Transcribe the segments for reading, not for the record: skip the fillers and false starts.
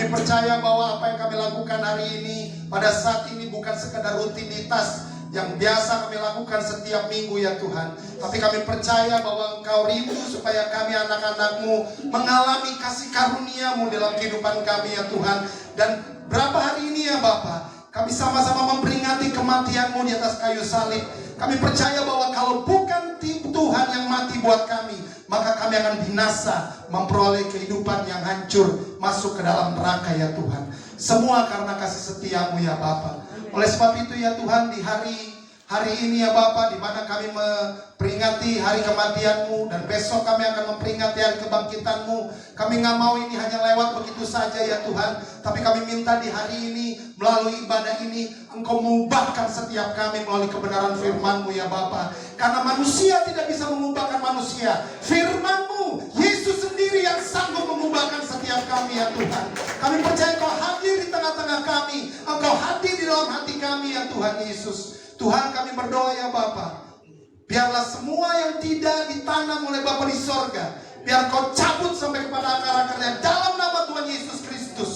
Kami percaya bahwa apa yang kami lakukan hari ini, pada saat ini bukan sekadar rutinitas yang biasa kami lakukan setiap minggu ya Tuhan. Tapi kami percaya bahwa Engkau rindu supaya kami anak-anak-Mu mengalami kasih karunia-Mu dalam kehidupan kami ya Tuhan. Dan berapa hari ini ya Bapa, kami sama-sama memperingati kematian-Mu di atas kayu salib. Kami percaya bahwa kalau bukan Tuhan yang mati buat kami, maka kami akan binasa, memperoleh kehidupan yang hancur, masuk ke dalam neraka ya Tuhan. Semua karena kasih setia-Mu ya Bapa. Oleh sebab itu ya Tuhan, di hari ini ya Bapa, di mana kami memperingati hari kematian-Mu, dan besok kami akan memperingati hari kebangkitan-Mu. Kami gak mau ini hanya lewat begitu saja ya Tuhan, tapi kami minta di hari ini, melalui ibadah ini, Engkau mengubahkan setiap kami melalui kebenaran firman-Mu ya Bapa. Karena manusia tidak bisa mengubahkan manusia, firman-Mu, Yesus sendiri yang sanggup mengubahkan setiap kami ya Tuhan. Kami percaya Engkau hadir di tengah-tengah kami, Engkau hadir di dalam hati kami ya Tuhan Yesus. Tuhan, kami berdoa ya Bapa, biarlah semua yang tidak ditanam oleh Bapa di sorga, biar Kau cabut sampai kepada akar-akarnya dalam nama Tuhan Yesus Kristus.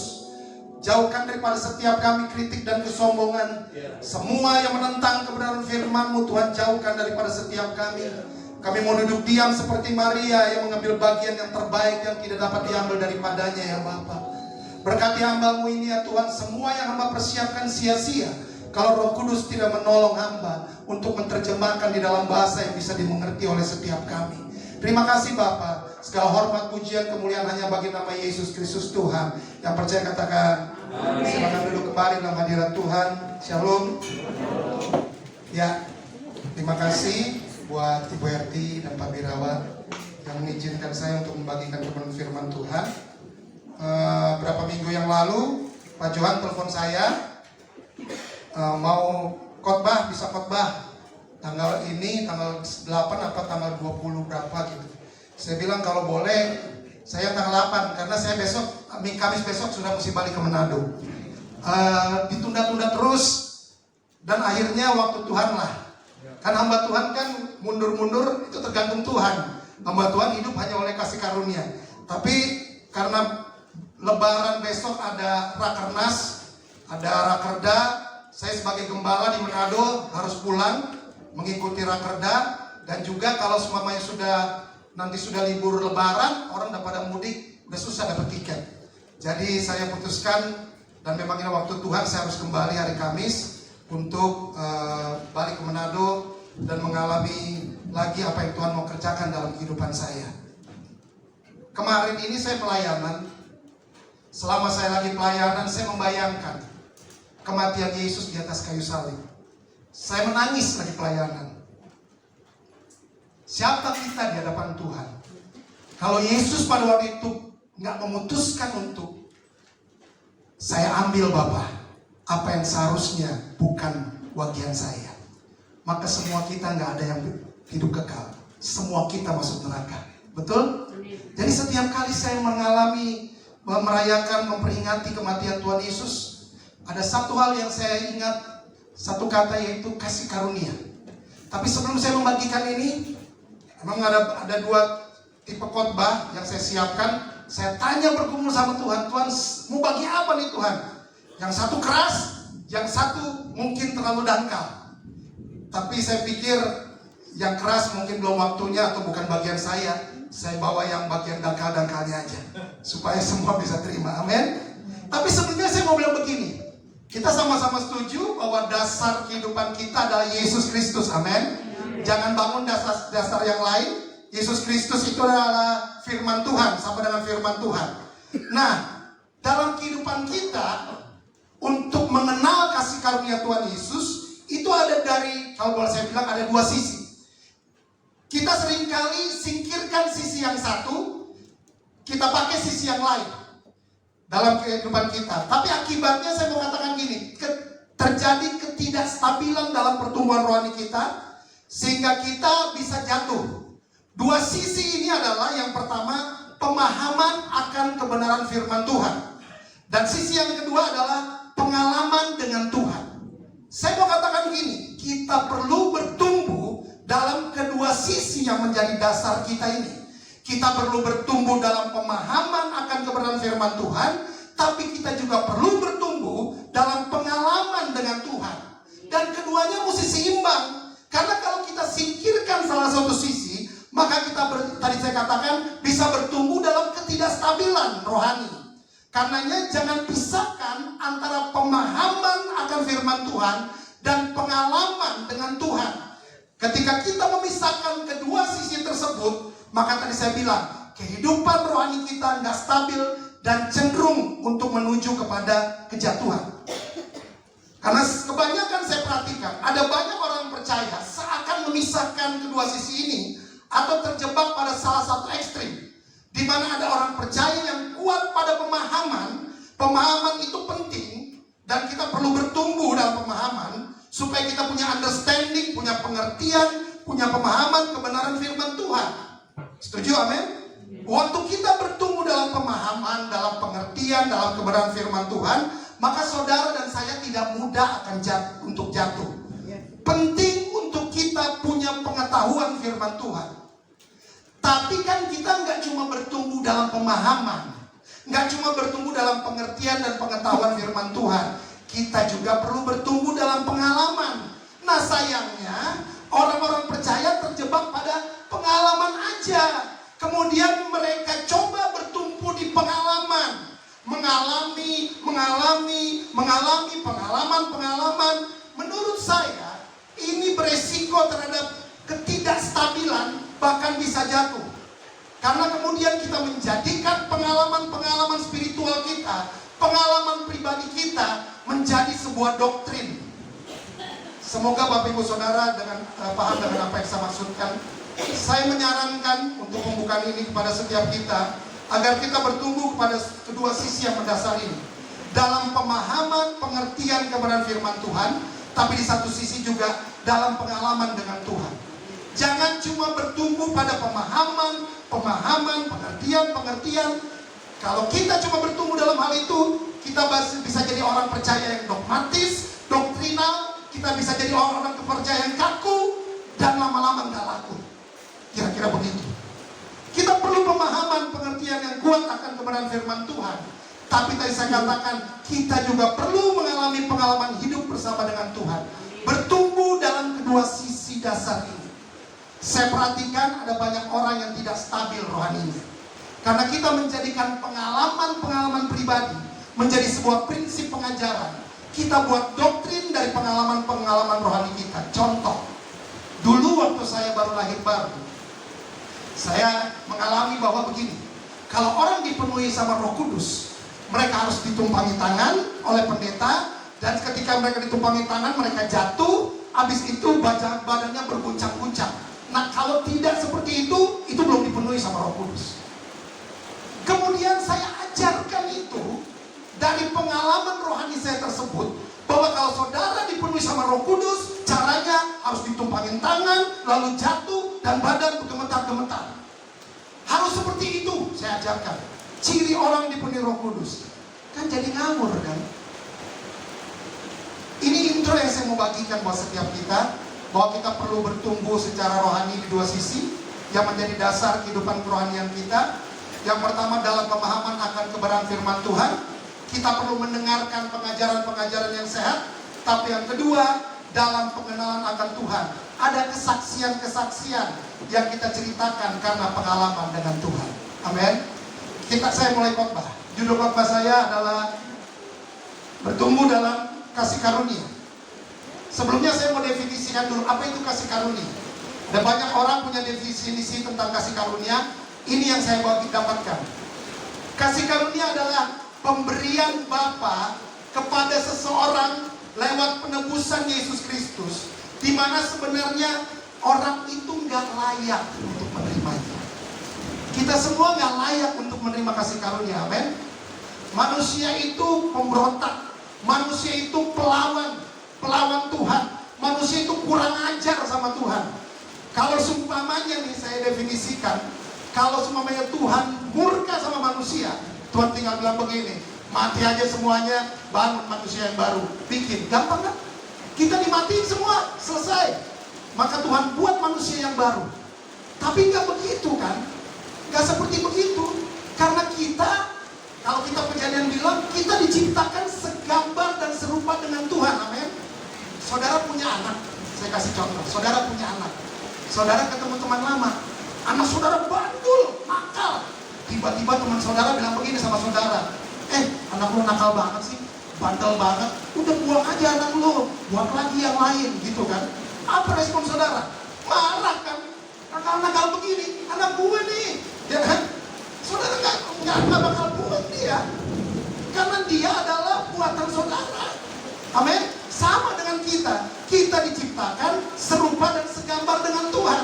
Jauhkan daripada setiap kami kritik dan kesombongan. Semua yang menentang kebenaran firman-Mu Tuhan, jauhkan daripada setiap kami. Kami mau duduk diam seperti Maria yang mengambil bagian yang terbaik yang tidak dapat diambil daripadanya ya Bapa. Berkati hamba-Mu ini ya Tuhan, semua yang hamba persiapkan sia-sia kalau Roh Kudus tidak menolong hamba untuk menerjemahkan di dalam bahasa yang bisa dimengerti oleh setiap kami. Terima kasih Bapa. Segala hormat, pujian, kemuliaan hanya bagi nama Yesus Kristus Tuhan. Yang percaya katakan amin. Silakan duduk kembali dalam hadirat Tuhan. Shalom. Ya, terima kasih buat Ibu Erti dan Pak Birawa yang mengizinkan saya untuk membagikan kebenaran firman Tuhan. Berapa minggu yang lalu Pak Johan telepon saya, mau khotbah, bisa khotbah tanggal ini, tanggal 8 apa tanggal 20 berapa gitu. Saya bilang kalau boleh saya tanggal 8, karena saya besok, Kamis besok sudah mesti balik ke Manado. Ditunda-tunda terus, dan akhirnya waktu Tuhan lah. Kan hamba Tuhan kan mundur-mundur itu tergantung Tuhan. Hamba Tuhan hidup hanya oleh kasih karunia. Tapi karena Lebaran besok ada Rakernas, ada Rakerda, saya sebagai gembala di Manado harus pulang mengikuti Rakerda. Dan juga kalau semuanya nanti sudah libur Lebaran, orang udah pada mudik, udah susah dapat tiket. Jadi saya putuskan, dan memang ini waktu Tuhan, saya harus kembali hari Kamis untuk balik ke Manado dan mengalami lagi apa yang Tuhan mau kerjakan dalam kehidupan saya. Kemarin ini saya pelayanan. Selama saya lagi pelayanan, saya membayangkan kematian Yesus di atas kayu salib. Saya menangis lagi pelayanan. Siapa kita di hadapan Tuhan? Kalau Yesus pada waktu itu nggak memutuskan untuk saya ambil Bapa, apa yang seharusnya bukan bagian saya, maka semua kita nggak ada yang hidup kekal. Semua kita masuk neraka. Betul? Jadi setiap kali saya mengalami, merayakan, memperingati kematian Tuhan Yesus, ada satu hal yang saya ingat, satu kata, yaitu kasih karunia. Tapi sebelum saya membagikan ini, memang ada dua tipe khotbah yang saya siapkan. Saya tanya bergumul sama Tuhan, Tuhan mau bagi apa nih Tuhan? Yang satu keras, yang satu mungkin terlalu dangkal. Tapi saya pikir yang keras mungkin belum waktunya atau bukan bagian saya. Saya bawa yang bagian dangkal-dangkalnya aja, supaya semua bisa terima, amin. Tapi sebenarnya saya mau bilang begini, kita sama-sama setuju bahwa dasar kehidupan kita adalah Yesus Kristus, amin. Jangan bangun dasar yang lain. Yesus Kristus itu adalah firman Tuhan, sama dengan firman Tuhan. Nah, dalam kehidupan kita, untuk mengenal kasih karunia Tuhan Yesus, itu ada kalau boleh saya bilang, ada dua sisi. Kita seringkali singkirkan sisi yang satu, kita pakai sisi yang lain dalam kehidupan kita. Tapi akibatnya saya mau katakan gini, terjadi ketidakstabilan dalam pertumbuhan rohani kita, sehingga kita bisa jatuh. Dua sisi ini adalah, yang pertama, pemahaman akan kebenaran firman Tuhan. Dan sisi yang kedua adalah pengalaman dengan Tuhan. Saya mau katakan gini, kita perlu bertumbuh dalam kedua sisi yang menjadi dasar kita ini. Kita perlu bertumbuh dalam pemahaman akan kebenaran firman Tuhan, tapi kita juga perlu bertumbuh dalam pengalaman dengan Tuhan. Dan keduanya mesti seimbang. Karena kalau kita singkirkan salah satu sisi, maka kita tadi saya katakan bisa bertumbuh dalam ketidakstabilan rohani. Karenanya jangan pisahkan antara pemahaman akan firman Tuhan dan pengalaman dengan Tuhan. Ketika kita memisahkan kedua sisi tersebut, maka tadi saya bilang, kehidupan rohani kita nggak stabil dan cenderung untuk menuju kepada kejatuhan. Karena kebanyakan saya perhatikan, ada banyak orang percaya seakan memisahkan kedua sisi ini atau terjebak pada salah satu ekstrim. Di mana ada orang percaya yang kuat pada pemahaman. Pemahaman itu penting dan kita perlu bertumbuh dalam pemahaman supaya kita punya understanding, punya pengertian, punya pemahaman kebenaran firman Tuhan. Setuju, amin? Waktu kita bertumbuh dalam pemahaman, dalam pengertian, dalam kebenaran firman Tuhan, maka saudara dan saya tidak mudah akan untuk jatuh. Penting untuk kita punya pengetahuan firman Tuhan. Tapi kan kita nggak cuma bertumbuh dalam pemahaman, nggak cuma bertumbuh dalam pengertian dan pengetahuan firman Tuhan, kita juga perlu bertumbuh dalam pengalaman. Nah sayangnya orang-orang percaya terjebak pada pengalaman aja. Kemudian mereka coba bertumpu di pengalaman, mengalami pengalaman. Menurut saya ini beresiko terhadap ketidakstabilan, bahkan bisa jatuh. Karena kemudian kita menjadikan pengalaman-pengalaman spiritual kita, pengalaman pribadi kita menjadi sebuah doktrin. Semoga Bapak Ibu Saudara paham dengan apa yang saya maksudkan. Saya menyarankan untuk pembukaan ini kepada setiap kita, agar kita bertumbuh kepada kedua sisi yang mendasar ini. Dalam pemahaman, pengertian kebenaran firman Tuhan, tapi di satu sisi juga dalam pengalaman dengan Tuhan. Jangan cuma bertumbuh pada pemahaman, pengertian. Kalau kita cuma bertumbuh dalam hal itu, kita bisa jadi orang percaya yang dogmatis, doktrinal. Kita bisa jadi orang kepercayaan kaku, dan lama-lama nggak laku. Kira-kira begitu. Kita perlu pemahaman, pengertian yang kuat akan kebenaran firman Tuhan. Tapi tadi saya katakan, kita juga perlu mengalami pengalaman hidup bersama dengan Tuhan. Bertumbuh dalam kedua sisi dasar ini. Saya perhatikan ada banyak orang yang tidak stabil rohaninya. Karena kita menjadikan pengalaman-pengalaman pribadi menjadi sebuah prinsip pengajaran. Kita buat doktrin dari pengalaman-pengalaman rohani kita. Contoh, dulu waktu saya baru lahir baru, saya mengalami bahwa begini, kalau orang dipenuhi sama Roh Kudus, mereka harus ditumpangi tangan oleh pendeta, dan ketika mereka ditumpangi tangan, mereka jatuh, habis itu badannya berguncang-guncang. Nah kalau tidak seperti itu belum dipenuhi sama Roh Kudus. Kemudian saya ajarkan itu dari pengalaman rohani saya tersebut, bahwa kalau saudara dipenuhi sama Roh Kudus, caranya harus ditumpangin tangan, lalu jatuh, dan badan bergemetar-gemetar. Harus seperti itu saya ajarkan. Ciri orang dipenuhi Roh Kudus. Kan jadi ngawur kan. Ini intro yang saya mau bagikan buat setiap kita, bahwa kita perlu bertumbuh secara rohani di dua sisi yang menjadi dasar kehidupan kerohanian kita. Yang pertama dalam pemahaman akan kebenaran firman Tuhan, kita perlu mendengarkan pengajaran-pengajaran yang sehat. Tapi yang kedua, dalam pengenalan akan Tuhan, ada kesaksian-kesaksian yang kita ceritakan karena pengalaman dengan Tuhan. Amin. Saya mulai khotbah. Judul khotbah saya adalah bertumbuh dalam kasih karunia. Sebelumnya saya mau definisikan dulu apa itu kasih karunia. Ada banyak orang punya definisi tentang kasih karunia. Ini yang saya dapatkan. Kasih karunia adalah pemberian Bapa kepada seseorang lewat penebusan Yesus Kristus, di mana sebenarnya orang itu nggak layak untuk menerimanya. Kita semua nggak layak untuk menerima kasih karunia, amin. Manusia itu pemberontak, manusia itu pelawan Tuhan, manusia itu kurang ajar sama Tuhan. Kalau seumpamanya nih saya definisikan, kalau seumpamanya Tuhan murka sama manusia, Tuhan tinggal bilang begini, mati aja semuanya, bangun manusia yang baru, bikin, gampang kan? Kita dimatiin semua, selesai. Maka Tuhan buat manusia yang baru. Tapi nggak begitu kan? Nggak seperti begitu. Karena kita, kalau kita Perjanjian bilang, kita diciptakan segambar dan serupa dengan Tuhan. Amin. Saudara punya anak, saya kasih contoh. Saudara punya anak, saudara ketemu teman lama, anak saudara bandul, nakal. Tiba-tiba teman saudara bilang begini sama saudara, anak lu nakal banget sih, bandel banget, udah buang aja anak lu, buang lagi yang lain, gitu kan. Apa respon saudara? Marah kan? Nakal-nakal begini, anak gue nih, ya kan? Saudara nggak bakal buang dia, karena dia adalah buatan saudara. Amin. Sama dengan kita diciptakan serupa dan segambar dengan Tuhan.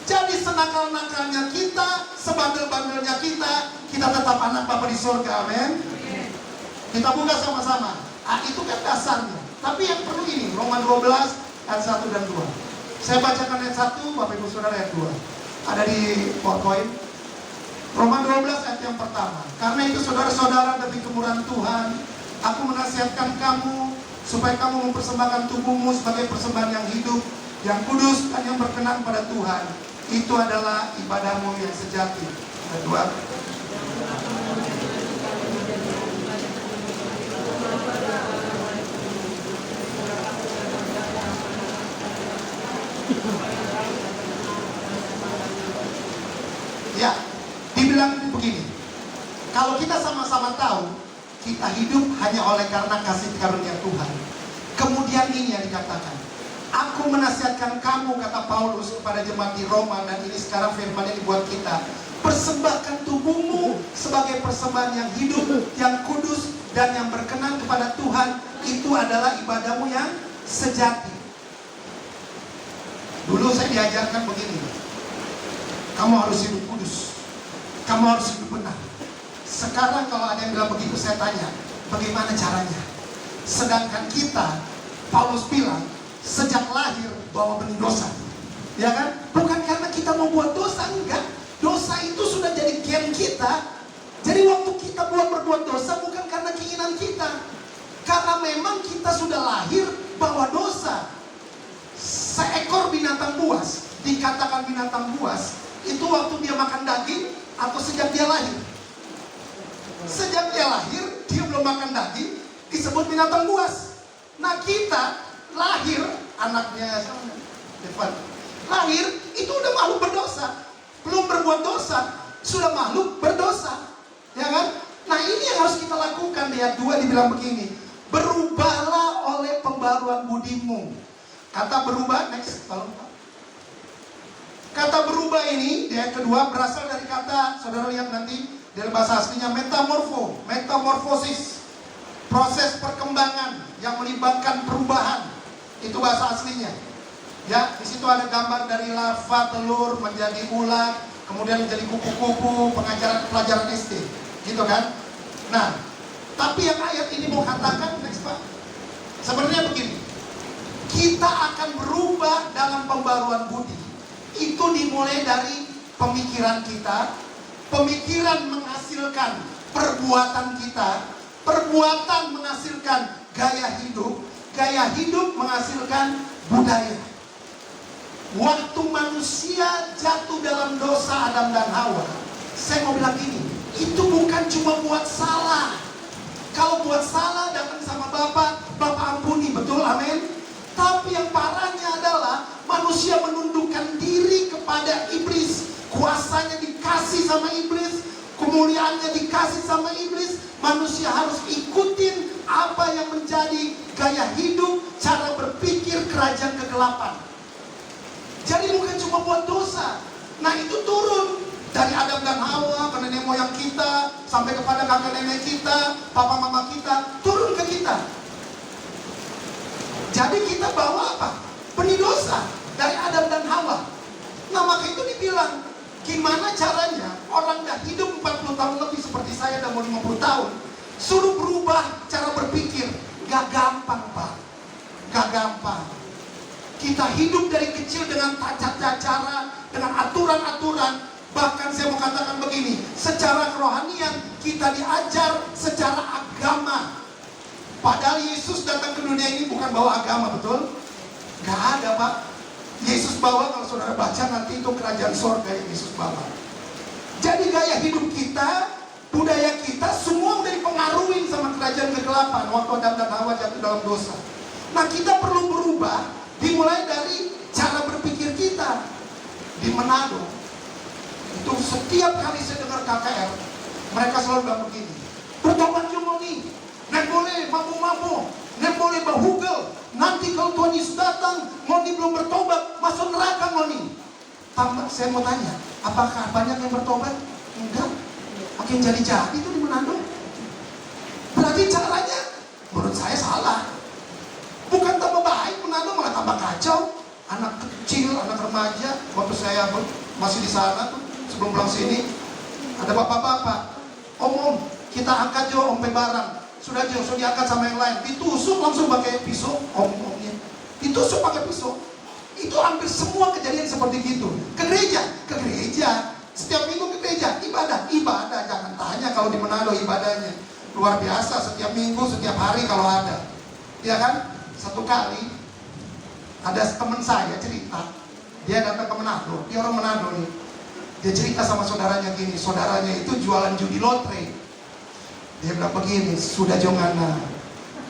Jadi senakal-nakalnya kita, sebandel-bandelnya kita tetap anak Bapa di surga. Amin. Kita buka sama-sama. Itu kan dasarnya. Tapi yang perlu ini, Roma 12 ayat 1 dan 2. Saya bacakan ayat 1, Bapak Ibu Saudara ayat 2. Ada di PowerPoint. Roma 12 ayat yang pertama. Karena itu saudara-saudara, demi kemurahan Tuhan, aku menasihatkan kamu supaya kamu mempersembahkan tubuhmu sebagai persembahan yang hidup, yang kudus dan yang berkenan pada Tuhan. Itu adalah ibadahmu yang sejati. Ayat 2. Ya, dibilang begini. Kalau kita sama-sama tahu kita hidup hanya oleh karena kasih karunia Tuhan. Kemudian ini yang dikatakan, aku menasihatkan kamu, kata Paulus kepada jemaat di Roma, dan ini sekarang firman-Nya dibuat kita. Persembahkan tubuhmu sebagai persembahan yang hidup, yang kudus dan yang berkenan kepada Tuhan. Itu adalah ibadahmu yang sejati. Dulu saya diajarkan begini, kamu harus hidup kudus, kamu harus hidup benar. Sekarang kalau ada yang bilang begitu, saya tanya, bagaimana caranya? Sedangkan kita, Paulus bilang, sejak lahir bawa benih dosa. Ya kan? Bukan karena kita mau buat dosa, enggak. Dosa itu sudah jadi gen kita. Jadi waktu kita berbuat dosa bukan karena keinginan kita. Karena memang kita sudah lahir bawa dosa. Seekor binatang buas, dikatakan binatang buas, itu waktu dia makan daging atau sejak dia lahir? Sejak dia lahir, dia belum makan daging, disebut binatang buas. Nah kita lahir, anaknya Devan, lahir, itu udah makhluk berdosa. Belum berbuat dosa, sudah makhluk berdosa. Ya kan? Nah ini yang harus kita lakukan. Di ayat 2 dibilang begini, berubahlah oleh pembaruan budimu. Kata berubah, next, tolong Pak. Kata berubah ini, di ayat kedua, berasal dari kata, saudara lihat nanti, dari bahasa aslinya metamorfosis, proses perkembangan yang melibatkan perubahan, itu bahasa aslinya. Ya, di situ ada gambar dari larva telur menjadi ulat, kemudian menjadi kupu-kupu, pelajaran SD, gitu kan? Nah, tapi yang ayat ini mau katakan, next Pak, sebenarnya begini, kita akan berubah dalam pembaruan budi. Itu dimulai dari pemikiran kita. Pemikiran menghasilkan perbuatan kita, perbuatan menghasilkan gaya hidup menghasilkan budaya. Waktu manusia jatuh dalam dosa Adam dan Hawa, saya mau bilang gini, itu bukan cuma buat salah. Kalau buat salah datang sama Bapak ampuni, betul, amin. Tapi yang parahnya adalah manusia menundukkan diri kepada iblis. Kuasanya dikasih sama iblis, kemuliaannya dikasih sama iblis. Manusia harus ikutin apa yang menjadi gaya hidup, cara berpikir kerajaan kegelapan. Jadi bukan cuma buat dosa. Nah itu turun dari Adam dan Hawa ke nenek moyang kita, sampai kepada kakek nenek kita, papa mama kita, turun ke kita. Jadi kita bawa apa? Benih dosa dari Adam dan Hawa. Nah maka itu dibilang, gimana caranya orang dah hidup 40 tahun lebih seperti saya dan mau 50 tahun, suruh berubah cara berpikir. Gak gampang Pak, gak gampang. Kita hidup dari kecil dengan tata cara, dengan aturan-aturan. Bahkan saya mau katakan begini, secara kerohanian kita diajar secara agama. Padahal Yesus datang ke dunia ini bukan bawa agama, betul? Gak ada Pak. Yesus bawa, kalau saudara baca nanti, itu kerajaan sorga yang Yesus bawa. Jadi gaya hidup kita budaya kita semua udah dipengaruhi sama kerajaan kegelapan waktu Adam dan Hawa jatuh dalam dosa. Nah, kita perlu berubah, dimulai dari cara berpikir kita. Di Manado itu setiap kali saya dengar KKR, mereka selalu bilang begini, bertobat Jumoni, nek boleh mabuk-mabuk, nek boleh bahugel, nanti kalau Tuhan Yesus datang, Moni belum bertobat, masuk neraka Moni. Saya mau tanya, apakah banyak yang bertobat? Enggak. Makin jadi-jadi itu di Manado. Berarti caranya menurut saya salah. Bukan tambah baik Manado, malah tambah kacau. Anak kecil, anak remaja, waktu saya masih di sana tuh, sebelum pulang sini, ada bapak-bapak, om, kita angkat Jo, om barang. Sudah Jo, sudah diangkat sama yang lain, ditusuk langsung pakai pisau, omnya, ditusuk pakai pisau. Itu hampir semua kejadian seperti gitu. Ke gereja, setiap minggu ke gereja, ibadah, jangan tanya kalau di Manado ibadahnya luar biasa, setiap minggu, setiap hari kalau ada. Ya kan? Satu kali ada teman saya cerita, dia datang ke Manado, dia orang Manado nih. Dia cerita sama saudaranya gini, saudaranya itu jualan judi lotre. Dia bilang begini, sudah jongana,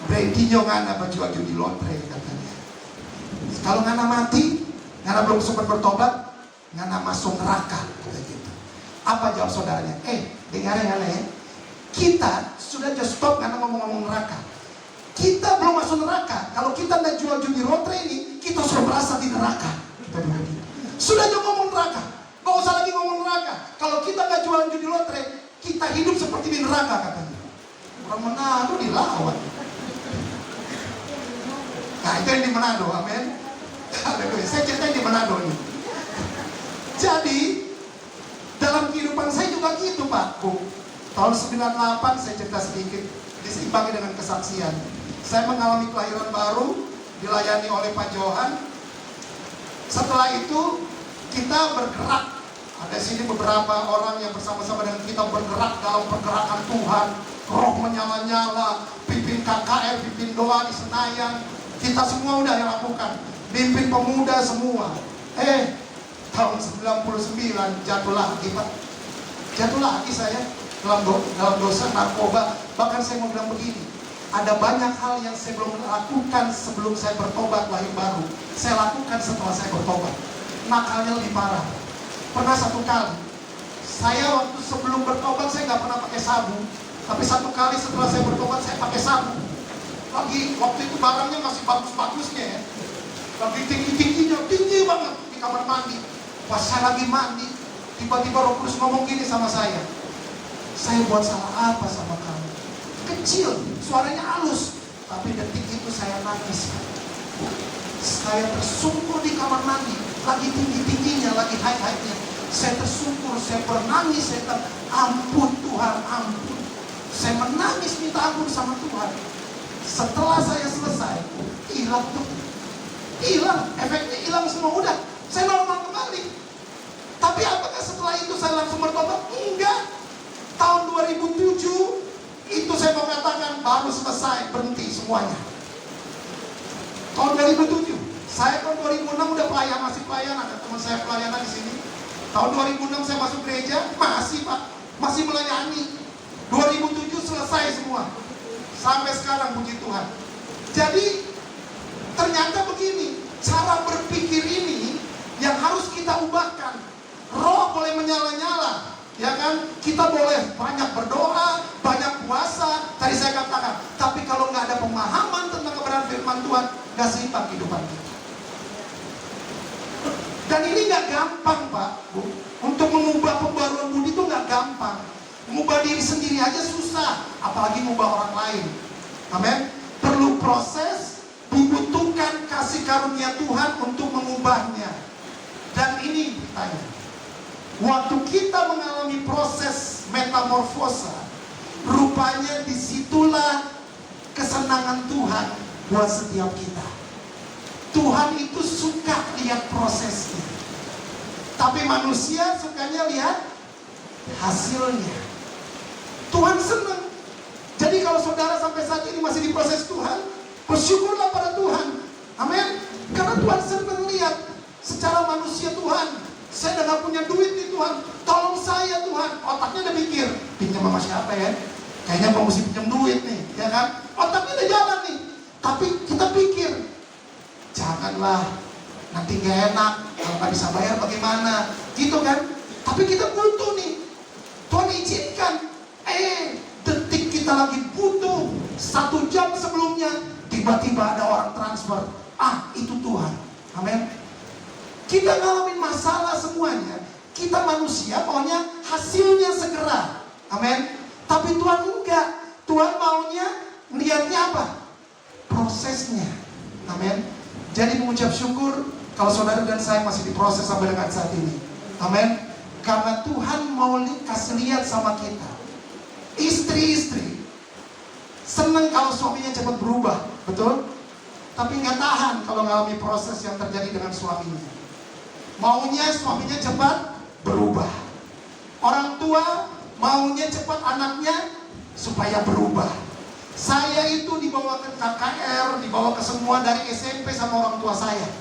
berhenti jongana berjual judi lotre katanya. Kalau ngana mati, ngana belum sempat bertobat, ngana masuk neraka gitu. Apa jawab saudaranya? Dengar ya, kita sudah just stop ngana ngomong-ngomong neraka. Kita belum masuk neraka. Kalau kita nggak jual judi lotre ini, kita sudah berasa di neraka. Kita bilang gitu. Sudah jangan ngomong neraka, nggak usah lagi ngomong neraka. Kalau kita nggak jual judi lotre, kita hidup seperti di neraka katanya. Orang Manado dilawan. Nah, itu yang di Manado, amin. Saya ceritain di Manado nih. Jadi dalam kehidupan saya juga gitu Pak Bu. Tahun 98 saya cerita sedikit, diseimbangi dengan kesaksian. Saya mengalami kelahiran baru, dilayani oleh Pak Johan. Setelah itu kita bergerak. Ada sini beberapa orang yang bersama-sama dengan kita bergerak dalam pergerakan Tuhan. Roh menyala-nyala, pimpin KKR, pimpin doa di Senayan. Kita semua udah yang lakukan. Pimpin pemuda semua. Tahun 99 jatuh lagi Pak. Jatuh lagi saya dalam dosa narkoba. Bahkan saya mau bilang begini, ada banyak hal yang saya belum lakukan sebelum saya bertobat lahir baru. Saya lakukan setelah saya bertobat. Nakalnya lebih parah. Pernah satu kali, saya waktu sebelum bertobat saya nggak pernah pakai sabu. Tapi satu kali setelah saya bertobat saya pakai sabu. Lagi waktu itu barangnya masih bagus-bagusnya ya. Lagi tinggi-tingginya, tinggi banget di kamar mandi. Pas saya lagi mandi, tiba-tiba Roh Kudus ngomong gini sama saya. Saya buat salah apa sama kamu? Kecil, suaranya halus, tapi detik itu saya nangis. Saya tersungkur di kamar mandi, lagi tinggi-tingginya, lagi high-high-nya. Saya tersungkur, saya bernangis, saya ampun Tuhan, ampun. Saya menangis minta ampun sama Tuhan. Setelah saya selesai, hilang tuh. Hilang, efeknya hilang semua, udah. Saya normal kembali. Tapi apakah setelah itu saya langsung bertobat? Enggak. Tahun 2007 itu saya mau katakan baru selesai, berhenti semuanya. Tahun 2007, saya tahun 2006 udah masih pelayanan. Ada teman saya pelayanan di sini. Tahun 2006 saya masuk gereja, masih Pak, masih melayani. 2007 selesai semua. Sampai sekarang puji Tuhan. Jadi ternyata begini, cara berpikir ini yang harus kita ubahkan. Roh boleh menyala-nyala, ya kan? Kita boleh banyak berdoa, banyak puasa. Tadi saya katakan, tapi kalau nggak ada pemahaman tentang kebenaran firman Tuhan, nggak seimbang kehidupan kita. Dan ini nggak gampang Pak, Bu. Untuk mengubah pembaruan budi itu nggak gampang. Mengubah diri sendiri aja susah, apalagi mengubah orang lain. Amin. Perlu proses, dibutuhkan kasih karunia Tuhan untuk mengubahnya. Dan ini ditanya, waktu kita mengalami proses metamorfosa, rupanya disitulah kesenangan Tuhan buat setiap kita. Tuhan itu suka lihat prosesnya, tapi manusia sukanya lihat hasilnya. Tuhan senang. Jadi kalau saudara sampai saat ini masih diproses Tuhan, bersyukurlah pada Tuhan. Amin. Karena Tuhan senang lihat secara manusia. Tuhan, saya udah gak punya duit nih Tuhan, tolong saya Tuhan. otaknya udah mikir, pinjam sama siapa ya? Kayaknya mau mesti pinjam duit nih, ya kan? Otaknya udah jalan nih. Tapi kita pikir, janganlah, nanti gak enak, kalau gak bisa bayar bagaimana, gitu kan? Tapi kita butuh nih, Tuhan izinkan. Detik kita lagi butuh, 1 jam sebelumnya, tiba-tiba ada orang transfer. Itu Tuhan. Amin. Kita ngalamin masalah semuanya. Kita manusia maunya hasilnya segera. Amin. Tapi Tuhan enggak. Tuhan maunya melihatnya apa? Prosesnya. Amin. Jadi mengucap syukur kalau saudara dan saya masih diproses sampai dengan saat ini. Amin. Karena Tuhan mau kasih lihat sama kita. Istri-istri senang kalau suaminya cepat berubah, betul? Tapi nggak tahan kalau ngalami proses yang terjadi dengan suaminya. Maunya suaminya cepat berubah. Orang tua maunya cepat anaknya supaya berubah. Saya itu dibawa ke KKR, dibawa ke semua dari SMP sama orang tua saya.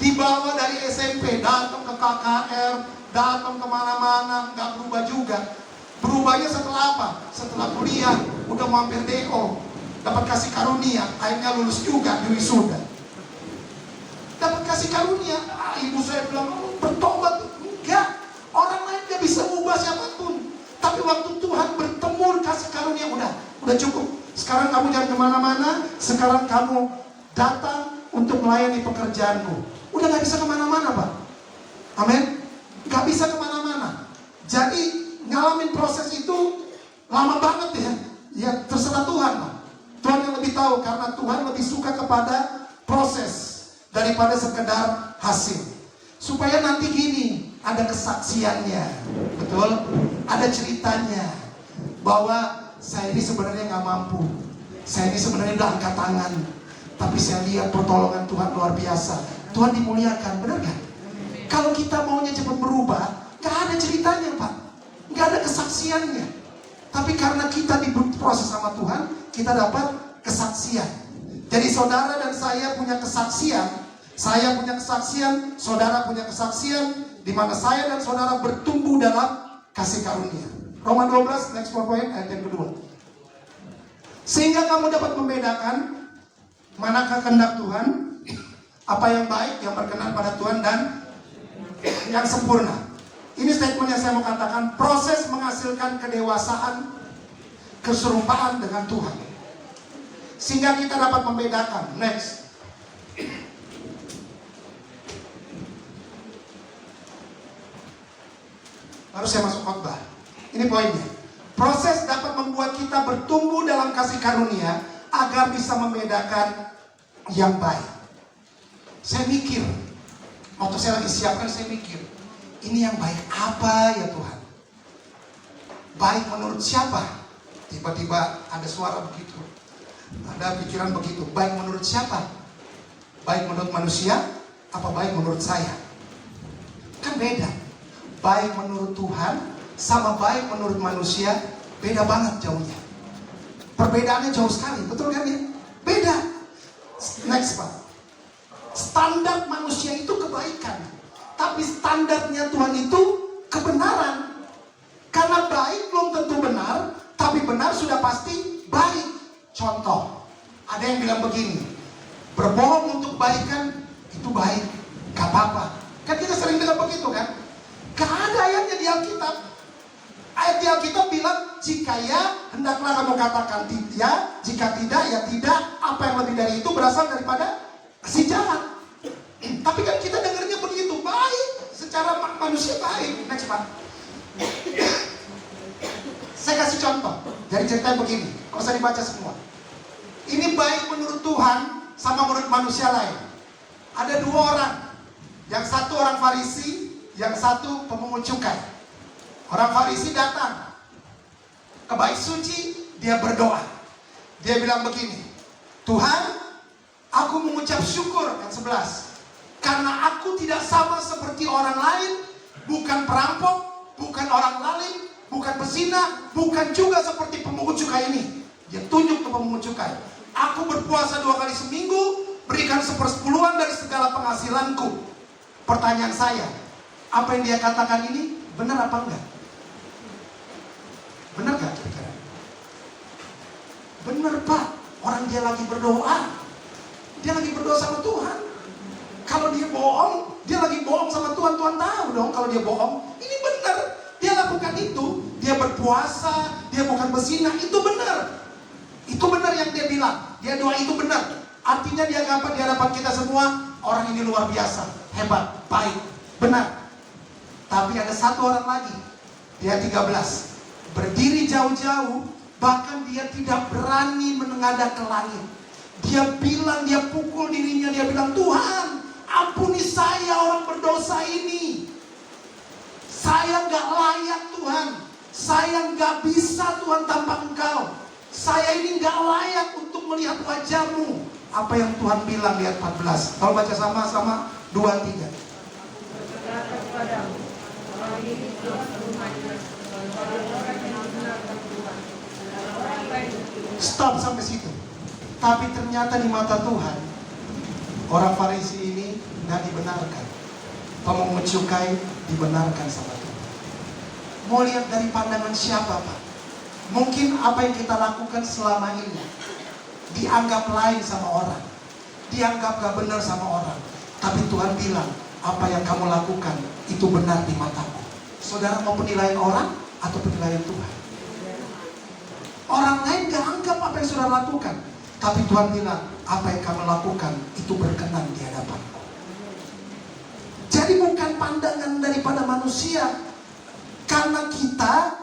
Dibawa dari SMP, datang ke KKR, datang kemana-mana, nggak berubah juga. Berubahnya setelah apa? Setelah kuliah, udah mampir DO, dapat kasih karunia, akhirnya lulus juga di wisuda. Dapat kasih karunia, ibu saya bilang, bertobat. Enggak, orang lain gak bisa ubah siapapun. Tapi waktu Tuhan bertemu kasih karunia, udah cukup. Sekarang kamu jangan kemana-mana, sekarang kamu datang untuk melayani pekerjaanku. Udah gak bisa kemana-mana, Pak. Amin. Gak bisa kemana-mana. Jadi ngalamin proses itu lama banget ya. Ya terserah Tuhan, Pak. Tuhan yang lebih tahu, karena Tuhan lebih suka kepada proses daripada sekedar hasil. Supaya nanti gini, ada kesaksiannya, betul? Ada ceritanya bahwa saya ini sebenarnya nggak mampu, saya ini sebenarnya udah angkat tangan, tapi saya lihat pertolongan Tuhan luar biasa. Tuhan dimuliakan, benar gak? Kalau kita maunya cepat berubah, nggak ada ceritanya, Pak, nggak ada kesaksiannya. Tapi karena kita diproses sama Tuhan, kita dapat kesaksian. Jadi saudara dan saya punya kesaksian, saya punya kesaksian, saudara punya kesaksian, di mana saya dan saudara bertumbuh dalam kasih karunia. Roma 12, next point, ayat yang kedua. Sehingga kamu dapat membedakan manakah kehendak Tuhan, apa yang baik, yang berkenan pada Tuhan, dan yang sempurna. Ini statement yang saya mau katakan, proses menghasilkan kedewasaan, keserupaan dengan Tuhan. Sehingga kita dapat membedakan. Next. Baru saya masuk khotbah. Ini poinnya. Proses dapat membuat kita bertumbuh dalam kasih karunia agar bisa membedakan yang baik. Saya mikir, waktu saya lagi siapkan, saya mikir, ini yang baik apa ya Tuhan? Baik menurut siapa? Tiba-tiba ada suara begitu, ada pikiran begitu. Baik menurut siapa? Baik menurut manusia? Apa baik menurut saya? Kan beda. Baik menurut Tuhan sama baik menurut manusia beda banget jauhnya. Perbedaannya jauh sekali, betul kan ya? Beda. Next Pak. Standar manusia itu kebaikan, tapi standarnya Tuhan itu kebenaran. Karena baik belum tentu benar, tapi benar sudah pasti baik. Contoh, ada yang bilang begini, berbohong untuk kebaikan itu baik, gak apa-apa. Kan kita sering dengar begitu kan? Gak ada ayatnya di Alkitab. Ayat di Alkitab bilang, jika ya, hendaklah kamu katakan ya, jika tidak, ya tidak. Apa yang lebih dari itu berasal daripada si jahat. Tapi kan kita dengarnya begitu, baik, secara manusia baik. Next Pak. Saya kasih contoh. Jadi ceritanya begini, kalau saya dibaca semua. Ini baik menurut Tuhan sama menurut manusia lain. Ada 2 orang. Yang satu orang Farisi, yang satu pemungut cukai. Orang Farisi datang ke bait suci, dia berdoa. Dia bilang begini, Tuhan, aku mengucap syukur, ayat 11. Karena aku tidak sama seperti orang lain, bukan perampok, bukan orang lalim, bukan pezina, bukan juga seperti pemungut cukai ini. Dia tunjuk ke pemungut cukai. Aku berpuasa 2 kali seminggu, berikan 1/10 dari segala penghasilanku. Pertanyaan saya, apa yang dia katakan ini benar apa enggak? Bener Pak, orang dia lagi berdoa. Dia lagi berdoa sama Tuhan. Kalau dia bohong, dia lagi bohong sama Tuhan. Tuhan tahu dong kalau dia bohong. Ini benar, dia lakukan itu. Dia berpuasa, dia bukan berzina, itu benar. Itu benar yang dia bilang. Dia doa itu benar. Artinya dia dapat di hadapan kita semua, orang ini luar biasa, hebat, baik, benar. Tapi ada satu orang lagi, dia 13, berdiri jauh-jauh, bahkan dia tidak berani menengadah ke langit. Dia bilang, dia pukul dirinya, dia bilang, Tuhan, ampuni saya orang berdosa ini. Saya gak layak Tuhan. Saya gak bisa Tuhan tanpa Engkau. Saya ini gak layak untuk melihat wajah-Mu. Apa yang Tuhan bilang di ayat 14. Kalau baca sama-sama 2, 3. Stop sampai situ. Tapi ternyata di mata Tuhan, orang Farisi ini gak dibenarkan. Pemungut cukai dibenarkan sama Tuhan. Mau lihat dari pandangan siapa Pak? Mungkin apa yang kita lakukan selama ini dianggap lain sama orang, dianggap gak benar sama orang. Tapi Tuhan bilang, apa yang kamu lakukan itu benar di mataku. Saudara mau penilaian orang atau penilaian Tuhan? Orang lain gak anggap apa yang saudara lakukan, tapi Tuhan bilang, apa yang kamu lakukan itu berkenan di hadapanku. Jadi bukan pandangan daripada manusia. Karena kita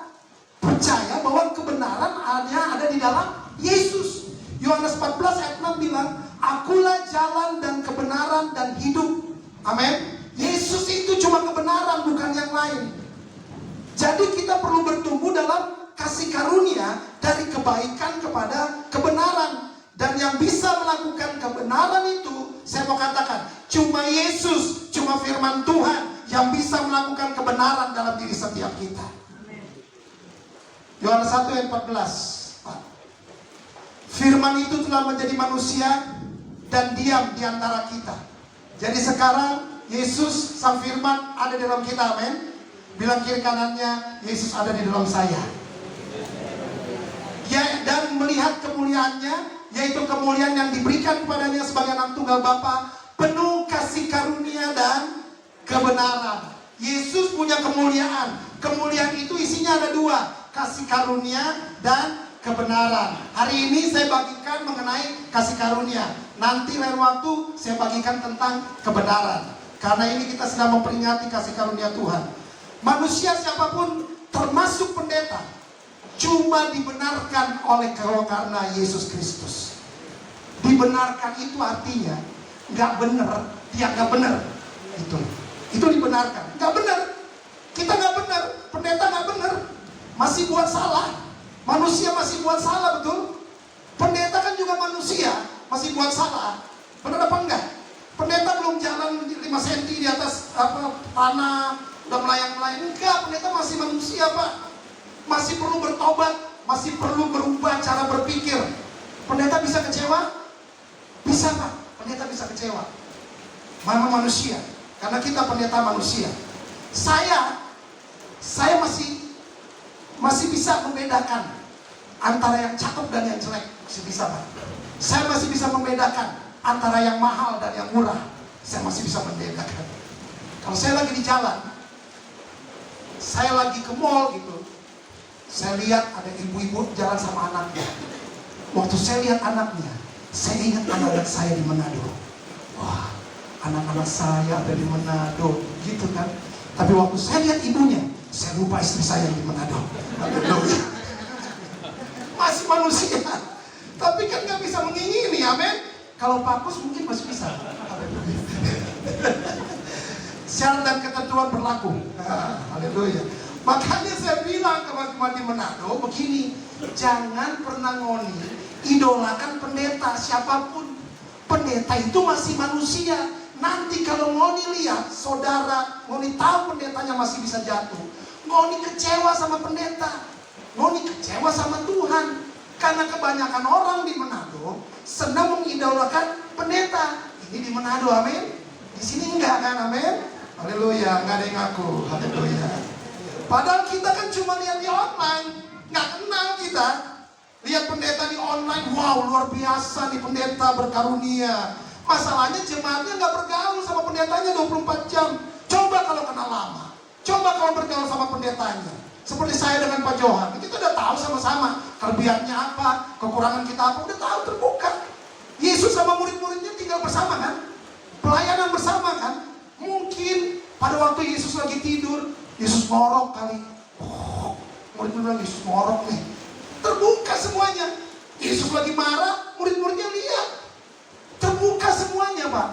percaya bahwa kebenaran ada di dalam Yesus. Yohanes 14 ayat 6 bilang, Akulah jalan dan kebenaran dan hidup. Amin. Yesus itu cuma kebenaran, bukan yang lain. Jadi kita perlu bertumbuh dalam kasih karunia dari kebaikan kepada kebenaran. Dan yang bisa melakukan kebenaran itu, saya mau katakan, cuma Yesus, cuma firman Tuhan yang bisa melakukan kebenaran dalam diri setiap kita. Yohanes 1 ayat 14. Firman itu telah menjadi manusia dan diam di antara kita. Jadi sekarang Yesus sang firman ada di dalam kita, amin. Bilang kiri kanannya, Yesus ada di dalam saya. Ya, dan melihat kemuliaannya, yaitu kemuliaan yang diberikan kepadanya sebagai anak tunggal Bapa, penuh kasih karunia dan kebenaran. Yesus punya kemuliaan. Kemuliaan itu isinya ada 2, kasih karunia dan kebenaran. Hari ini saya bagikan mengenai kasih karunia. Nanti lain waktu saya bagikan tentang kebenaran. Karena ini kita sedang memperingati kasih karunia Tuhan. Manusia siapapun termasuk pendeta cuma dibenarkan oleh karena Yesus Kristus. Dibenarkan itu artinya nggak benar, dia nggak benar. Itu dibenarkan. Nggak benar. Kita nggak benar. Pendeta nggak benar. Masih buat salah. Manusia masih buat salah, betul? Pendeta kan juga manusia, masih buat salah. Benar apa enggak? Pendeta belum jalan 5 cm di atas tanah, udah melayang-melayang. Enggak, pendeta masih manusia, Pak. Masih perlu bertobat, masih perlu berubah cara berpikir. Pendeta bisa kecewa? Bisa, Pak. Pendeta bisa kecewa. Memang manusia. Karena kita pendeta manusia. Saya masih bisa membedakan antara yang cakep dan yang jelek. Masih bisa, Pak. Saya masih bisa membedakan antara yang mahal dan yang murah. Saya masih bisa membedakan. Kalau saya lagi di jalan, saya lagi ke mall gitu, saya lihat ada ibu-ibu jalan sama anaknya. Waktu saya lihat anaknya, saya ingat anak-anak saya di Manado. Wah, anak-anak saya ada di Manado, gitu kan. Tapi waktu saya lihat ibunya, saya lupa istri saya yang di Manado. Masih manusia, tapi kan gak bisa mengingini, amin. Kalau Pakus mungkin masih bisa. Syarat dan ketentuan berlaku. Haleluya. Makanya saya bilang ke teman-teman di Manado begini, jangan pernah ngoni idolakan pendeta siapapun. Pendeta itu masih manusia. Nanti kalau ngoni lihat saudara, ngoni tahu pendetanya masih bisa jatuh, ngoni kecewa sama pendeta, ngoni kecewa sama Tuhan. Karena kebanyakan orang di Manado senang mengidolakan pendeta. Ini di Manado, amin. Di sini enggak kan, amin. Haleluya, enggak ada yang ngaku. Haleluya. Padahal kita kan cuma lihat di online, nggak kenal kita. Lihat pendeta di online, wow luar biasa nih pendeta berkarunia. Masalahnya jemaatnya nggak bergaul sama pendetanya 24 jam. Coba kalau kenal lama, coba kalau bergaul sama pendetanya. Seperti saya dengan Pak Johan, kita udah tahu sama-sama kelebihannya apa, kekurangan kita apa, udah tahu terbuka. Yesus sama murid-muridnya tinggal bersama kan, pelayanan bersama kan. Mungkin pada waktu Yesus lagi tidur, Yesus ngorok kali. Murid-murid bilang Yesus ngorok nih. Terbuka semuanya. Yesus lagi marah, murid-muridnya lihat. Terbuka semuanya, Pak.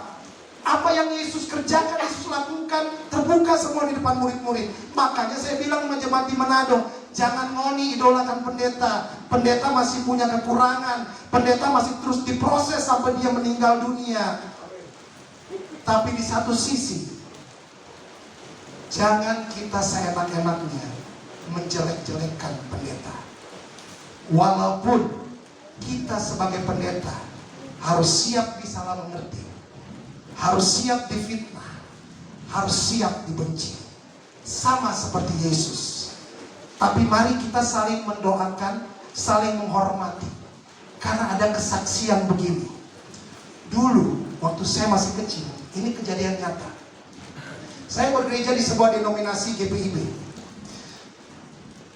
Apa yang Yesus kerjakan, Yesus lakukan, terbuka semua di depan murid-murid. Makanya saya bilang sama jemaat di Manado, jangan ngoni idolakan pendeta. Pendeta masih punya kekurangan. Pendeta masih terus diproses sampai dia meninggal dunia. Tapi di satu sisi, jangan kita seenak-enaknya menjelek-jelekkan pendeta. Walaupun kita sebagai pendeta harus siap disalah mengerti, harus siap difitnah, harus siap dibenci, sama seperti Yesus. Tapi mari kita saling mendoakan, saling menghormati, karena ada kesaksian begini. Dulu waktu saya masih kecil, ini kejadian nyata. Saya bergereja di sebuah denominasi GPIB.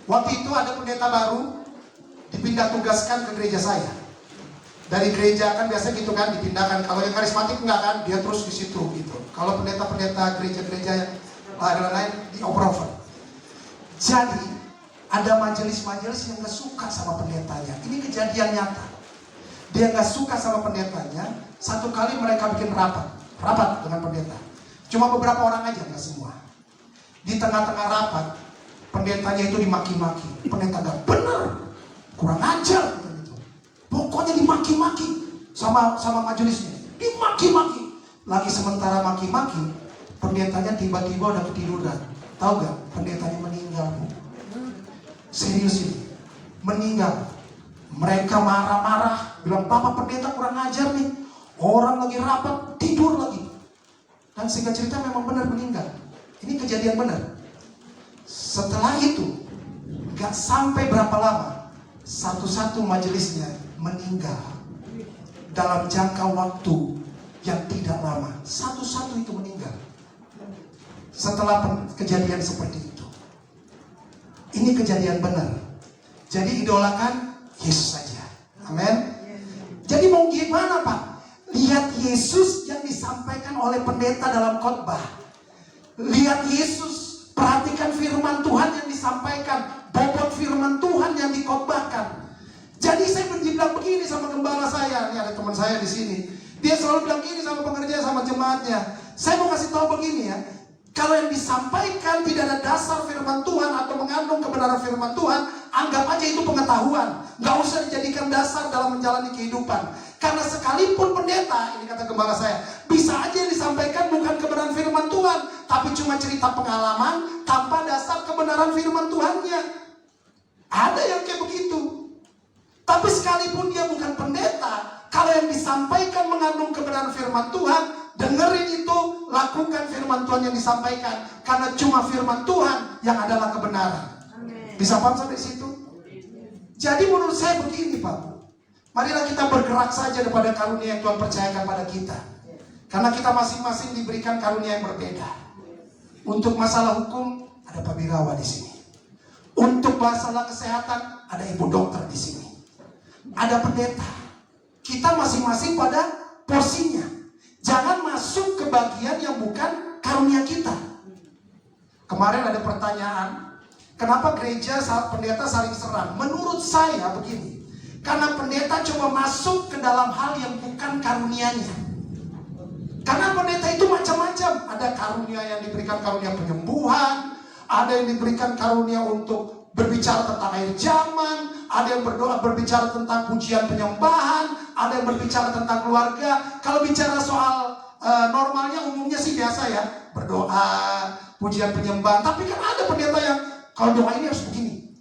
Waktu itu ada pendeta baru dipindah tugaskan ke gereja saya. Dari gereja kan biasa gitu kan, dipindahkan. Kalau yang karismatik enggak kan, dia terus di situ gitu. Kalau pendeta-pendeta gereja-gereja yang lain dioper-over. Jadi ada majelis-majelis yang gak suka sama pendetanya. Ini kejadian nyata. Dia gak suka sama pendetanya. Satu kali mereka bikin rapat dengan pendeta. Cuma beberapa orang aja, gak semua. Di tengah-tengah rapat, pendetanya itu dimaki-maki. Pendeta gak bener, kurang ajar gitu. Pokoknya dimaki-maki sama majelisnya. Dimaki-maki. Lagi sementara maki-maki, pendetanya tiba-tiba udah ketiduran. Tahu gak? Pendetanya meninggal. Serius ini. Meninggal. Mereka marah-marah, bilang, "Bapak pendeta kurang ajar nih. Orang lagi rapat, tidur lagi." Dan singkat cerita memang benar meninggal. Ini kejadian benar. Setelah itu, gak sampai berapa lama, satu-satu majelisnya meninggal. Dalam jangka waktu yang tidak lama, satu-satu itu meninggal. Setelah kejadian seperti itu. Ini kejadian benar. Jadi idolakan Yesus saja. Amin. Jadi mau gimana, Pak? Lihat Yesus yang disampaikan oleh pendeta dalam khotbah. Lihat Yesus, perhatikan firman Tuhan yang disampaikan, bobot firman Tuhan yang dikhotbahkan. Jadi saya bilang begini sama gembala saya, ini ada teman saya di sini. Dia selalu bilang gini sama pengerja, sama jemaatnya. Saya mau kasih tahu begini ya. Kalau yang disampaikan tidak ada dasar firman Tuhan atau mengandung kebenaran firman Tuhan, anggap aja itu pengetahuan. Gak usah dijadikan dasar dalam menjalani kehidupan. Karena sekalipun pendeta, ini kata gembala saya, bisa aja yang disampaikan bukan kebenaran firman Tuhan, tapi cuma cerita pengalaman tanpa dasar kebenaran firman Tuhannya. Ada yang kayak begitu. Tapi sekalipun dia bukan pendeta, kalau yang disampaikan mengandung kebenaran firman Tuhan, dengerin itu, lakukan firman Tuhan yang disampaikan. Karena cuma firman Tuhan yang adalah kebenaran. Amen. Bisa paham sampai situ? Jadi menurut saya begini, Pak. Marilah kita bergerak saja daripada karunia yang Tuhan percayakan pada kita. Karena kita masing-masing diberikan karunia yang berbeda. Untuk masalah hukum, ada Pak Birawa di sini. Untuk masalah kesehatan, ada Ibu Dokter di sini. Ada pendeta. Kita masing-masing pada porsinya. Jangan masuk ke bagian yang bukan karunia kita. Kemarin ada pertanyaan, kenapa gereja pendeta saling serang? Menurut saya begini, karena pendeta coba masuk ke dalam hal yang bukan karunianya. Karena pendeta itu macam-macam. Ada karunia yang diberikan karunia penyembuhan, ada yang diberikan karunia untuk berbicara tentang akhir zaman, ada yang berbicara tentang pujian penyembahan, ada yang berbicara tentang keluarga. Kalau bicara soal normalnya umumnya sih biasa ya, berdoa, pujian penyembahan. Tapi kan ada pendeta yang kalau doa ini harus begini,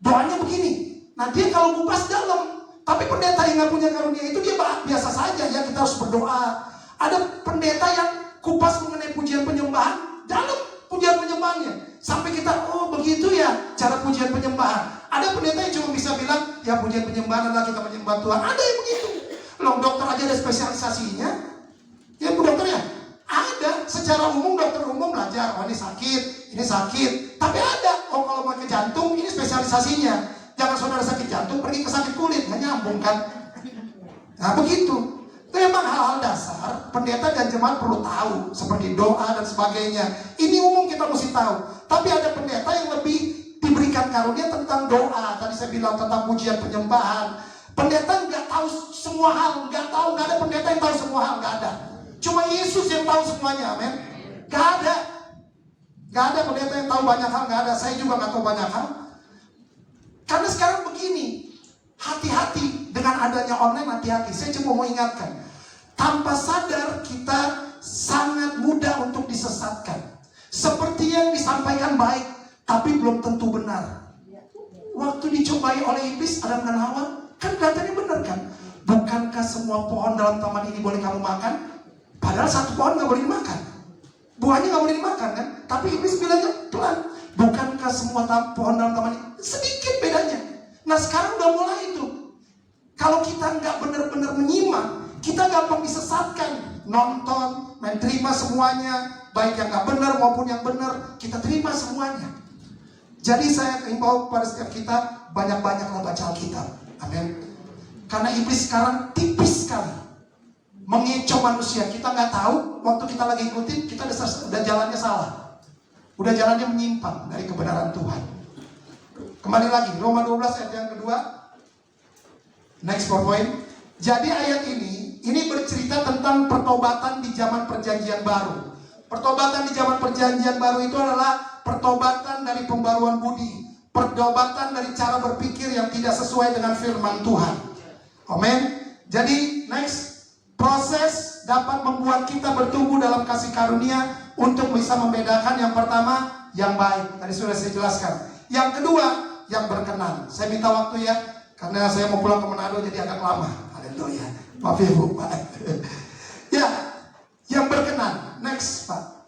doanya begini. Nah dia kalau kupas dalam. Tapi pendeta yang nggak punya karunia itu dia biasa saja ya, kita harus berdoa. Ada pendeta yang kupas mengenai pujian penyembahan, dalam pujian penyembahannya. Sampai kita, oh begitu ya cara pujian penyembahan. Ada pendeta yang cuma bisa bilang, ya pujian penyembahan adalah kita menyembah Tuhan. Ada yang begitu. Loh, dokter aja ada spesialisasinya. Ya Bu Dokter ya? Ada. Secara umum dokter umum belajar, oh ini sakit. Tapi ada, oh kalau mau ke jantung ini spesialisasinya. Jangan saudara sakit jantung pergi ke sakit kulit, nggak nyambung kan? Nah begitu. Itu memang hal-hal dasar pendeta dan jemaat perlu tahu, seperti doa dan sebagainya. Ini umum kita mesti tahu. Tapi ada pendeta yang lebih diberikan karunia tentang doa. Tadi saya bilang tentang pujian penyembahan. Pendeta nggak tahu semua hal, nggak ada pendeta yang tahu semua hal, nggak ada. Cuma Yesus yang tahu semuanya, amin. Nggak ada pendeta yang tahu banyak hal, nggak ada. Saya juga nggak tahu banyak hal. Karena sekarang begini, hati-hati dengan adanya online, hati-hati. Saya cuma mau ingatkan, tanpa sadar kita sangat mudah untuk disesatkan. Seperti yang disampaikan baik, tapi belum tentu benar. Waktu dicobai oleh iblis Adam dan Hawa, kan katanya benar kan? Bukankah semua pohon dalam taman ini boleh kamu makan? Padahal satu pohon nggak boleh dimakan. Buahnya nggak boleh dimakan kan? Tapi iblis bilangnya pelan. Bukankah semua pohon dalam taman ini? Sedikit bedanya. Nah sekarang udah mulai itu. Kalau kita nggak benar-benar menyimak, kita gampang disesatkan. Nonton, main terima semuanya, baik yang nggak benar maupun yang benar, kita terima semuanya. Jadi saya himbau kepada setiap kita, banyak-banyaklah baca Alkitab. Amin. Karena iblis sekarang tipis sekali mengecoh manusia. Kita nggak tahu, waktu kita lagi ikutin, kita udah jalannya salah. Udah jalannya menyimpang dari kebenaran Tuhan. Kembali lagi, Roma 12 ayat yang kedua. Next point. Jadi ayat ini bercerita tentang pertobatan di zaman perjanjian baru. Pertobatan di zaman perjanjian baru itu adalah pertobatan dari pembaruan budi. Pertobatan dari cara berpikir yang tidak sesuai dengan firman Tuhan. Amin. Jadi next, proses dapat membuat kita bertumbuh dalam kasih karunia untuk bisa membedakan. Yang pertama, yang baik. Tadi sudah saya jelaskan. Yang kedua, yang berkenan. Saya minta waktu ya, karena saya mau pulang ke Manado jadi agak lama. Haleluya. Maaf ya Bu. Ya, yang berkenan. Next Pak.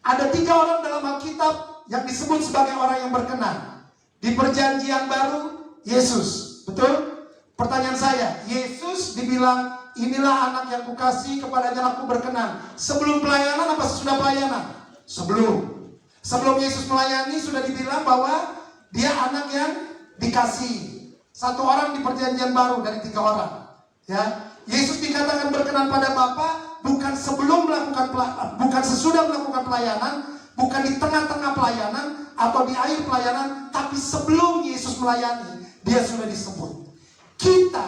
Ada 3 orang dalam Alkitab yang disebut sebagai orang yang berkenan. Di perjanjian baru, Yesus. Betul? Pertanyaan saya, Yesus dibilang, inilah anak yang kukasih, kepadanya aku berkenan. Sebelum pelayanan apa sesudah pelayanan? Sebelum Yesus melayani sudah dibilang bahwa dia anak yang dikasih. 1 orang di perjanjian baru dari 3 orang. Ya, Yesus dikatakan berkenan pada Bapa bukan bukan sesudah melakukan pelayanan, bukan di tengah-tengah pelayanan atau di akhir pelayanan, tapi sebelum Yesus melayani dia sudah disebut. Kita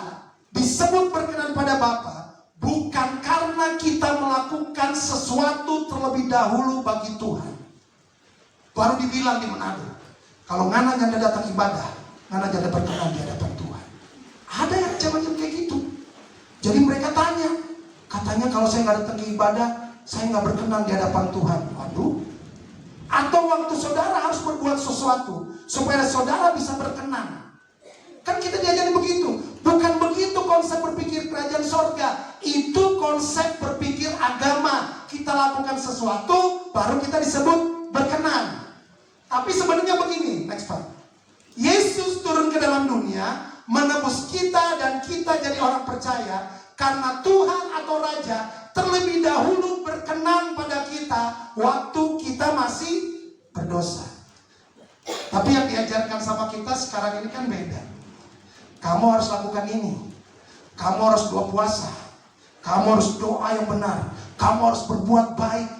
disebut berkenan pada Bapa bukan karena kita melakukan sesuatu terlebih dahulu bagi Tuhan. Baru dibilang di Manado, kalau ngana janda datang ibadah, ngana janda berkenan di hadapan Tuhan. Ada yang macam kayak gitu. Jadi mereka tanya, katanya kalau saya nggak datang ke ibadah, saya nggak berkenan di hadapan Tuhan. Waduh. Atau waktu saudara harus berbuat sesuatu supaya saudara bisa berkenan. Kan kita diajarin begitu. Bukan begitu konsep berpikir kerajaan sorga. Itu konsep berpikir agama. Kita lakukan sesuatu, baru kita disebut berkenan. Tapi sebenarnya begini, next part. Yesus turun ke dalam dunia, menebus kita dan kita jadi orang percaya. Karena Tuhan atau Raja terlebih dahulu berkenan pada kita waktu kita masih berdosa. Tapi yang diajarkan sama kita sekarang ini kan beda. Kamu harus lakukan ini. Kamu harus puasa. Kamu harus doa yang benar. Kamu harus berbuat baik.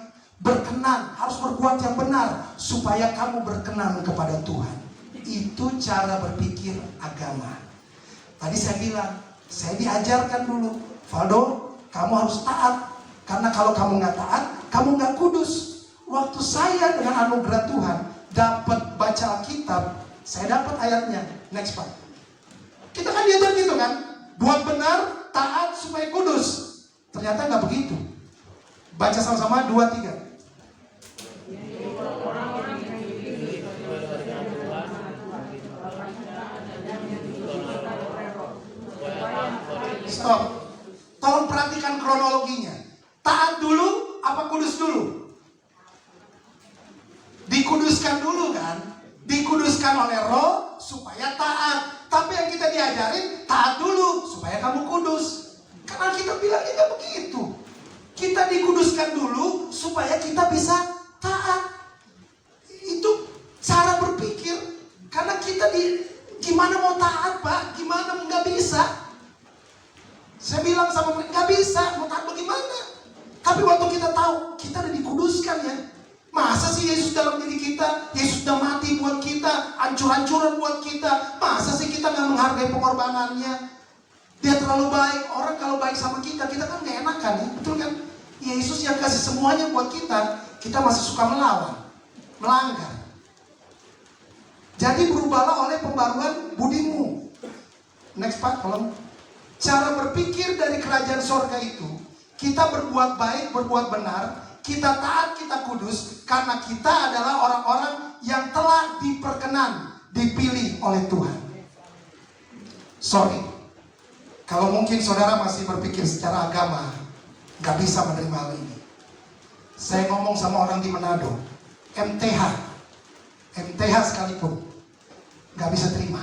Berkenan. Harus berbuat yang benar. Supaya kamu berkenan kepada Tuhan. Itu cara berpikir agama. Tadi saya bilang, saya diajarkan dulu, Valdo, kamu harus taat. Karena kalau kamu nggak taat, kamu nggak kudus. Waktu saya dengan anugerah Tuhan dapat baca Alkitab, saya dapat ayatnya. Next part. Kita kan diajar gitu kan, buat benar, taat supaya kudus. Ternyata nggak begitu. Baca sama-sama 2, 3. Stop. Tolong perhatikan kronologinya. Taat dulu apa kudus dulu? Dikuduskan dulu kita diajarin taat dulu supaya kamu kudus. Karena kita bilangnya nggak begitu. Kita dikuduskan dulu supaya kita bisa taat. Itu cara berpikir. Karena kita gimana mau taat, Pak? Gimana nggak bisa? Saya bilang sama mereka, nggak bisa, mau taat bagaimana? Tapi waktu kita tahu, kita udah dikuduskan ya. Masa sih Yesus dalam diri kita, Yesus udah mati buat kita, hancur-hancuran buat kita. Masa sih kita nggak menghargai pengorbanannya? Dia terlalu baik. Orang kalau baik sama kita kan nggak enakan ya, betul kan? Yesus yang kasih semuanya buat kita masih suka melawan, melanggar. Jadi berubahlah oleh pembaruan budimu. Next Pak, tolong. Cara berpikir dari kerajaan sorga itu, kita berbuat baik, berbuat benar, kita taat, kita kudus, karena kita adalah orang-orang yang telah diperkenan, dipilih oleh Tuhan. Sorry, kalau mungkin saudara masih berpikir secara agama, gak bisa menerima hal ini. Saya ngomong sama orang di Manado, MTH sekalipun gak bisa terima.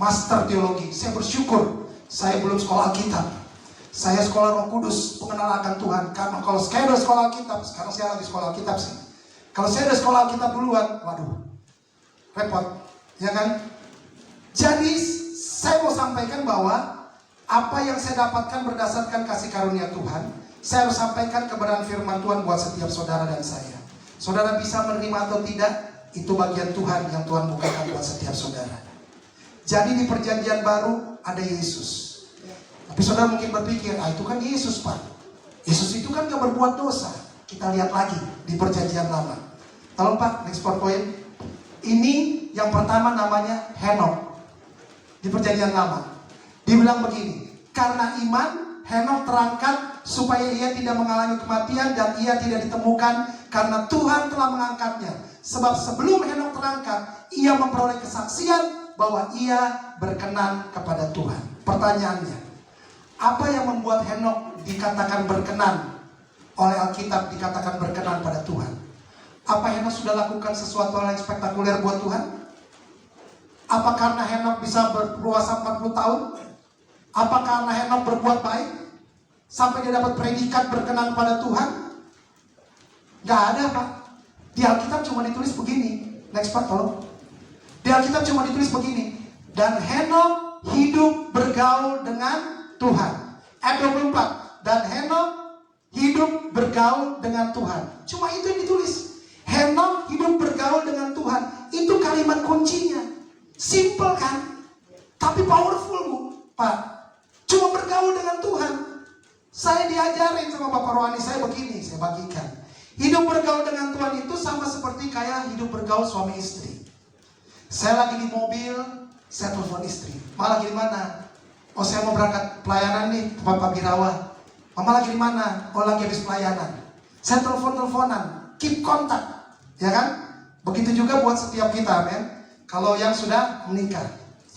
Master teologi, saya bersyukur saya belum sekolah Alkitab. Saya sekolah Roh Kudus, pengenalan akan Tuhan. Karena kalau saya udah sekolah Alkitab, sekarang saya lagi sekolah Alkitab sih. Kalau saya udah sekolah Alkitab duluan, waduh, repot, ya kan? Jadi saya mau sampaikan bahwa apa yang saya dapatkan berdasarkan kasih karunia Tuhan, saya harus sampaikan kebenaran firman Tuhan buat setiap saudara dan saya. Saudara bisa menerima atau tidak, itu bagian Tuhan yang Tuhan bukakan buat setiap saudara. Jadi di perjanjian baru ada Yesus. Tapi saudara mungkin berpikir, itu kan Yesus Pak. Yesus itu kan gak berbuat dosa. Kita lihat lagi di perjanjian lama. Tolong Pak, next PowerPoint. Ini yang pertama namanya Henok. Di perjanjian lama. Dibilang begini, karena iman Henok terangkat supaya ia tidak mengalami kematian dan ia tidak ditemukan karena Tuhan telah mengangkatnya. Sebab sebelum Henok terangkat, ia memperoleh kesaksian bahwa ia berkenan kepada Tuhan. Pertanyaannya, apa yang membuat Henok dikatakan berkenan oleh Alkitab, dikatakan berkenan pada Tuhan? Apa Henok sudah lakukan sesuatu hal yang spektakuler buat Tuhan? Apa karena Henok bisa berpuasa 40 tahun? Apa karena Henok berbuat baik sampai dia dapat predikat berkenan pada Tuhan? Gak ada Pak. Di Alkitab cuma ditulis begini. Next Pak tolong. Di Alkitab cuma ditulis begini. Dan Henok hidup bergaul dengan Tuhan. Ayat 24. Dan Henok hidup bergaul dengan Tuhan. Cuma itu yang ditulis. Henok hidup bergaul dengan Tuhan. Itu kalimat kuncinya. Simple kan? Tapi powerful Bu, Pak. Cuma bergaul dengan Tuhan. Saya diajarin sama Bapak Rohani saya begini, saya bagikan. Hidup bergaul dengan Tuhan itu sama seperti kayak hidup bergaul suami istri. Saya lagi di mobil, saya telepon istri. Mama lagi di mana? Oh saya mau berangkat pelayanan nih, Pak Birawa. Mama lagi di mana? Oh lagi habis pelayanan. Saya teleponan, keep kontak, ya kan? Begitu juga buat setiap kita, men. Kalau yang sudah menikah,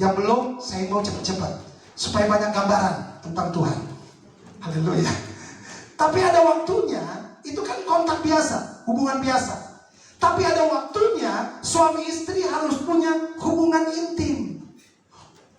yang belum, saya mau cepat-cepat supaya banyak gambaran tentang Tuhan. Haleluya. Tapi ada waktunya, itu kan kontak biasa, hubungan biasa. Tapi ada waktunya suami istri harus punya hubungan intim.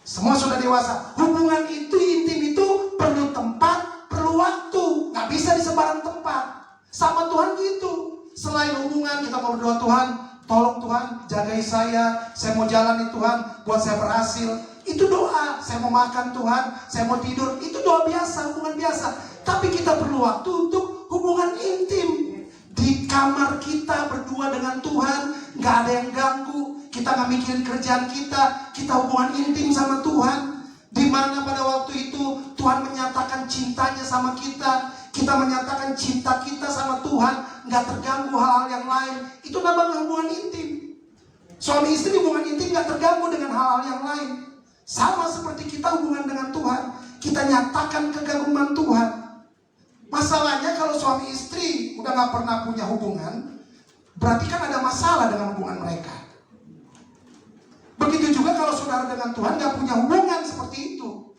Semua sudah dewasa. Hubungan itu intim itu perlu tempat, perlu waktu. Gak bisa di sembarang tempat. Sama Tuhan gitu. Selain hubungan kita mau berdoa, Tuhan tolong Tuhan jagai saya mau jalani Tuhan buat saya berhasil. Itu doa. Saya mau makan Tuhan, saya mau tidur. Itu doa biasa, hubungan biasa. Tapi kita perlu waktu untuk hubungan intim. Di kamar kita berdua dengan Tuhan, gak ada yang ganggu. Kita gak mikirin kerjaan kita hubungan intim sama Tuhan. Dimana pada waktu itu Tuhan menyatakan cintanya sama kita, kita menyatakan cinta kita sama Tuhan, gak terganggu hal-hal yang lain. Itu namanya hubungan intim. Suami istri hubungan intim gak terganggu dengan hal-hal yang lain. Sama seperti kita hubungan dengan Tuhan, kita nyatakan kekaguman Tuhan. Masalahnya kalau suami istri udah gak pernah punya hubungan, berarti kan ada masalah dengan hubungan mereka. Begitu juga kalau saudara dengan Tuhan gak punya hubungan seperti itu,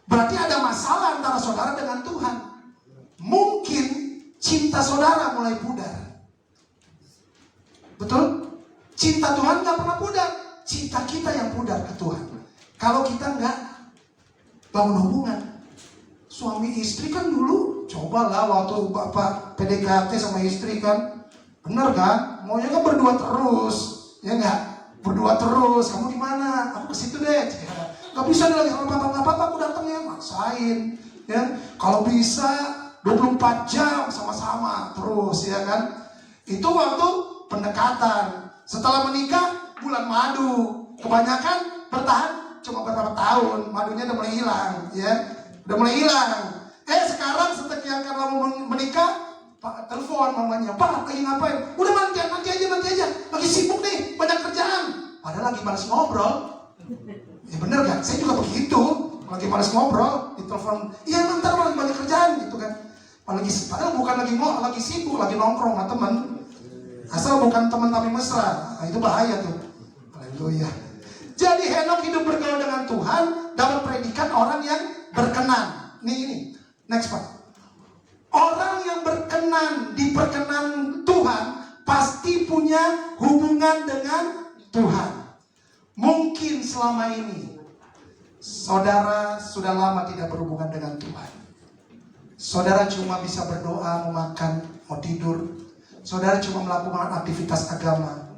berarti ada masalah antara saudara dengan Tuhan. Mungkin cinta saudara mulai pudar. Betul? Cinta Tuhan gak pernah pudar, cinta kita yang pudar ke Tuhan. Kalau kita nggak bangun hubungan, suami istri kan dulu, cobalah waktu bapak PDKT sama istri kan, bener kan? Maunya kan berdua terus, ya nggak? Berdua terus, kamu di mana? Aku ke situ deh. Gak bisa deh lagi sama papa, nggak apa-apa, aku datang ya, maksain. Ya, kalau bisa 24 jam sama-sama terus, ya kan? Itu waktu pendekatan. Setelah menikah, bulan madu. Kebanyakan bertahan cuma beberapa tahun, madunya udah mulai hilang, ya, udah mulai hilang. Sekarang sekian kan lama menikah, Pak telepon mamanya, Pak lagi ngapain? Udah nanti aja, lagi sibuk nih, banyak kerjaan. Padahal lagi malas ngobrol. Ya bener kan? Saya juga begitu, lagi malas ngobrol, ditelepon, iya ntar lagi banyak kerjaan gitu kan. Padahal bukan lagi sibuk, lagi nongkrong sama teman. Asal bukan teman tapi mesra, nah, itu bahaya tuh. Haleluya. Jadi Henok hidup bergaul dengan Tuhan, dapat predikat orang yang berkenan. Ini, next Pak. Orang yang berkenan, diperkenan Tuhan, pasti punya hubungan dengan Tuhan. Mungkin selama ini saudara sudah lama tidak berhubungan dengan Tuhan. Saudara cuma bisa berdoa, mau makan, mau tidur. Saudara cuma melakukan aktivitas agama.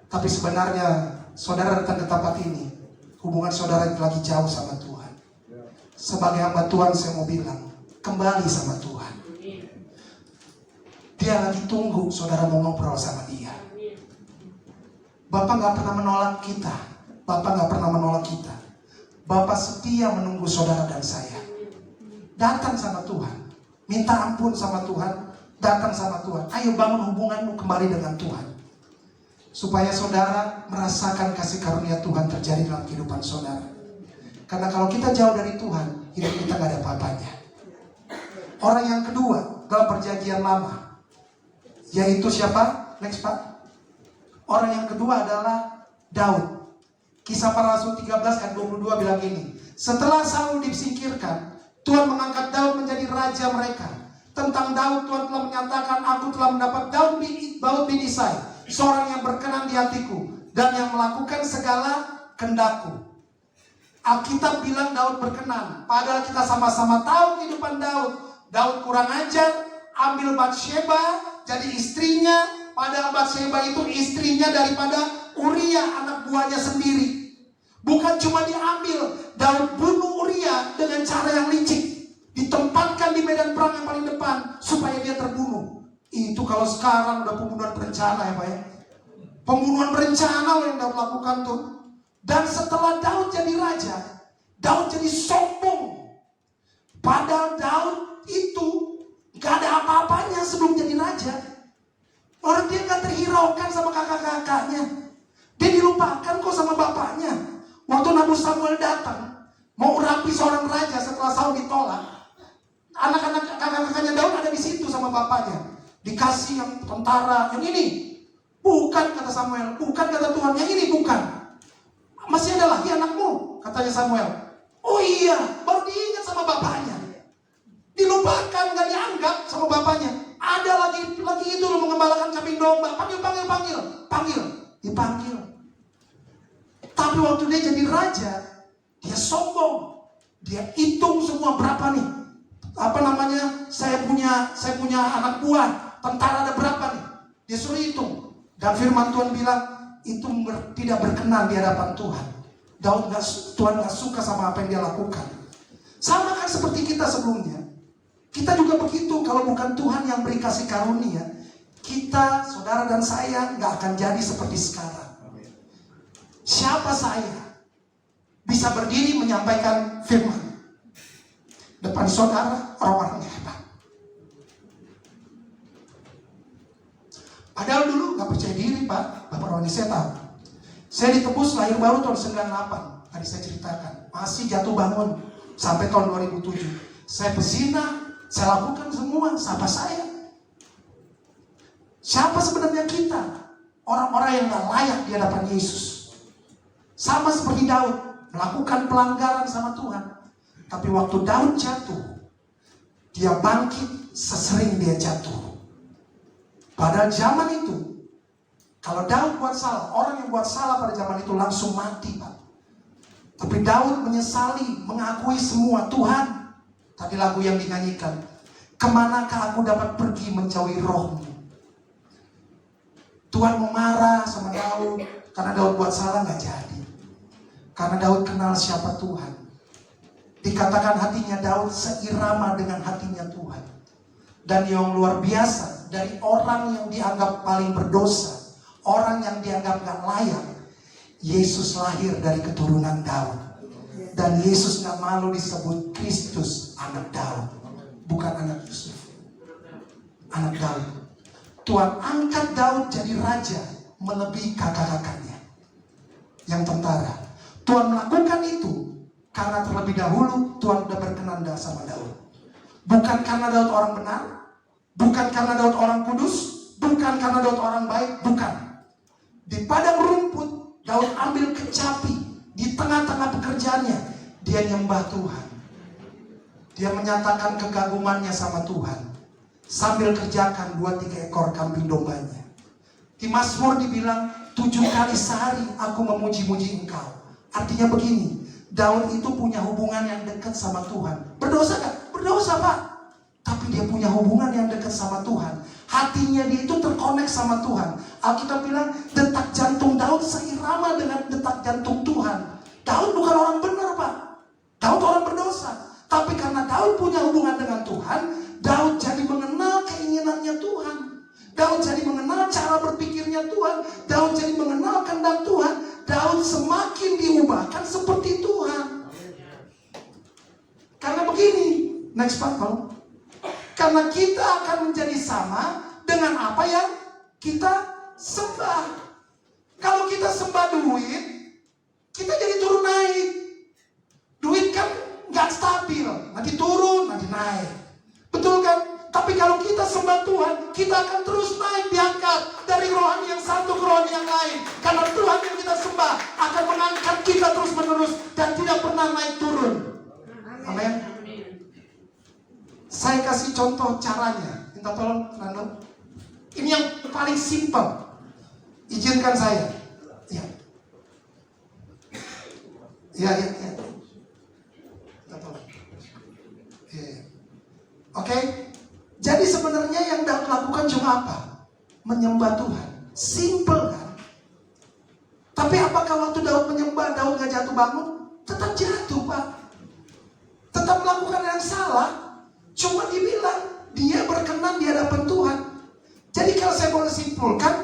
Tapi sebenarnya saudara datang ke tempat ini, hubungan saudara lagi jauh sama Tuhan. Sebagai hamba Tuhan saya mau bilang, kembali sama Tuhan. Dia lagi tunggu saudara mau ngobrol sama dia. Bapak gak pernah menolak kita. Bapak gak pernah menolak kita. Bapak setia menunggu saudara dan saya. Datang sama Tuhan. Minta ampun sama Tuhan. Datang sama Tuhan. Ayo bangun hubunganmu kembali dengan Tuhan. Supaya saudara merasakan kasih karunia Tuhan terjadi dalam kehidupan saudara. Karena kalau kita jauh dari Tuhan, hidup kita gak ada apa-apanya. Orang yang kedua dalam perjanjian lama, yaitu siapa? Next Pak. Orang yang kedua adalah Daud. Kisah Para Rasul 13 ayat 22 bilang gini. Setelah Saul disingkirkan, Tuhan mengangkat Daud menjadi raja mereka. Tentang Daud, Tuhan telah menyatakan, aku telah mendapat Daud bin Isai, seorang yang berkenan di hatiku dan yang melakukan segala kehendakku. Alkitab bilang Daud berkenan, padahal kita sama-sama tahu kehidupan Daud. Daud kurang ajar, ambil Batsheba jadi istrinya, padahal Batsheba itu istrinya daripada Uria, anak buahnya sendiri. Bukan cuma diambil, Daud bunuh Uria dengan cara yang licik, ditempatkan di medan perang yang paling depan supaya dia terbunuh. Itu kalau sekarang udah pembunuhan berencana ya Pak ya. Pembunuhan berencana yang Daud lakukan tuh. Dan setelah Daud jadi raja, Daud jadi sombong. Padahal Daud itu gak ada apa-apanya sebelum jadi raja. Orang dia gak terhiraukan sama kakak-kakaknya. Dia dilupakan kok sama bapaknya. Waktu Nabi Samuel datang mau rapi seorang raja setelah Saul ditolak, anak-anak kakak-kakaknya Daud ada di situ sama bapaknya. Dikasih yang tentara, yang ini bukan kata Samuel, bukan kata Tuhan, yang ini bukan. Masih ada lagi anakmu, katanya Samuel. Oh iya, baru diingat sama bapaknya. Dilupakan, gak dianggap sama bapaknya. Ada lagi itu lo mengembalakan kambing domba. Panggil, dipanggil. Tapi waktu dia jadi raja, dia sombong. Dia hitung semua berapa nih. Saya punya anak buah, tentara ada berapa nih. Dia suruh hitung. Dan firman Tuhan bilang, itu tidak berkenan di hadapan Tuhan. Tuhan gak suka sama apa yang dia lakukan. Sama kan seperti kita sebelumnya. Kita juga begitu, kalau bukan Tuhan yang beri kasih karunia, kita, saudara dan saya gak akan jadi seperti sekarang. Siapa saya bisa berdiri menyampaikan firman depan saudara, orang-orang hebat. Padahal dulu gak percaya diri Pak, Bapak Roni saya tahu. Saya ditebus lahir baru tahun 98, tadi saya ceritakan. Masih jatuh bangun sampai tahun 2007. Saya pezina, saya lakukan semua. Siapa saya? Siapa sebenarnya kita? Orang-orang yang gak layak di hadapan Yesus. Sama seperti Daud, melakukan pelanggaran sama Tuhan. Tapi waktu Daud jatuh, dia bangkit sesering dia jatuh. Pada zaman itu, kalau Daud buat salah, orang yang buat salah pada zaman itu langsung mati Pak. Tapi Daud menyesali, mengakui semua. Tuhan, tadi lagu yang dinyanyikan, kemanakah aku dapat pergi menjauhi roh-Mu? Tuhan mau marah sama Daud karena Daud buat salah, nggak jadi. Karena Daud kenal siapa Tuhan. Dikatakan hatinya Daud seirama dengan hatinya Tuhan. Dan yang luar biasa, dari orang yang dianggap paling berdosa, orang yang dianggap gak layak, Yesus lahir dari keturunan Daud. Dan Yesus gak malu disebut Kristus, anak Daud, bukan anak Yusuf, anak Daud. Tuhan angkat Daud jadi raja, melebihi kakak-kakaknya yang tentara. Tuhan melakukan itu karena terlebih dahulu Tuhan sudah berkenan sama Daud. Bukan karena Daud orang benar, bukan karena Daud orang kudus, bukan karena Daud orang baik, bukan. Di padang rumput Daud ambil kecapi, di tengah-tengah pekerjaannya dia nyembah Tuhan. Dia menyatakan kegagumannya sama Tuhan sambil kerjakan 2-3 ekor kambing dombanya. Di Mazmur dibilang 7 kali sehari aku memuji-muji Engkau. Artinya begini, Daud itu punya hubungan yang dekat sama Tuhan. Berdosa gak? Berdosa Pak. Tapi dia punya hubungan yang dekat sama Tuhan. Hatinya dia itu terkonek sama Tuhan. Alkitab bilang detak jantung Daud seirama dengan detak jantung Tuhan. Daud bukan orang benar Pak. Daud orang berdosa. Tapi karena Daud punya hubungan dengan Tuhan, Daud jadi mengenal keinginannya Tuhan. Daud jadi mengenal cara berpikirnya Tuhan. Daud jadi mengenal kehendak Tuhan. Daud semakin diubahkan seperti Tuhan. Karena begini, next part Paul. Karena kita akan menjadi sama dengan apa yang kita sembah. Kalau kita sembah duit, kita jadi turun naik. Duit kan gak stabil, nanti turun, nanti naik. Betul kan? Tapi kalau kita sembah Tuhan, kita akan terus naik, diangkat dari rohani yang satu ke rohani yang lain. Karena Tuhan yang kita sembah akan mengangkat kita terus menerus dan tidak pernah naik turun. Amin. Saya kasih contoh caranya. Minta tolong Rando. Ini yang paling simpel. Izinkan saya. Ya. Ya. Minta tolong. Ya. Oke. Jadi sebenarnya yang Daud lakukan cuma apa? Menyembah Tuhan. Simple kan? Tapi apakah waktu Daud menyembah, Daud gak jatuh bangun? Tetap jatuh Pak. Tetap melakukan yang salah. Cuma dibilang dia berkenan di hadapan Tuhan. Jadi kalau saya boleh simpulkan,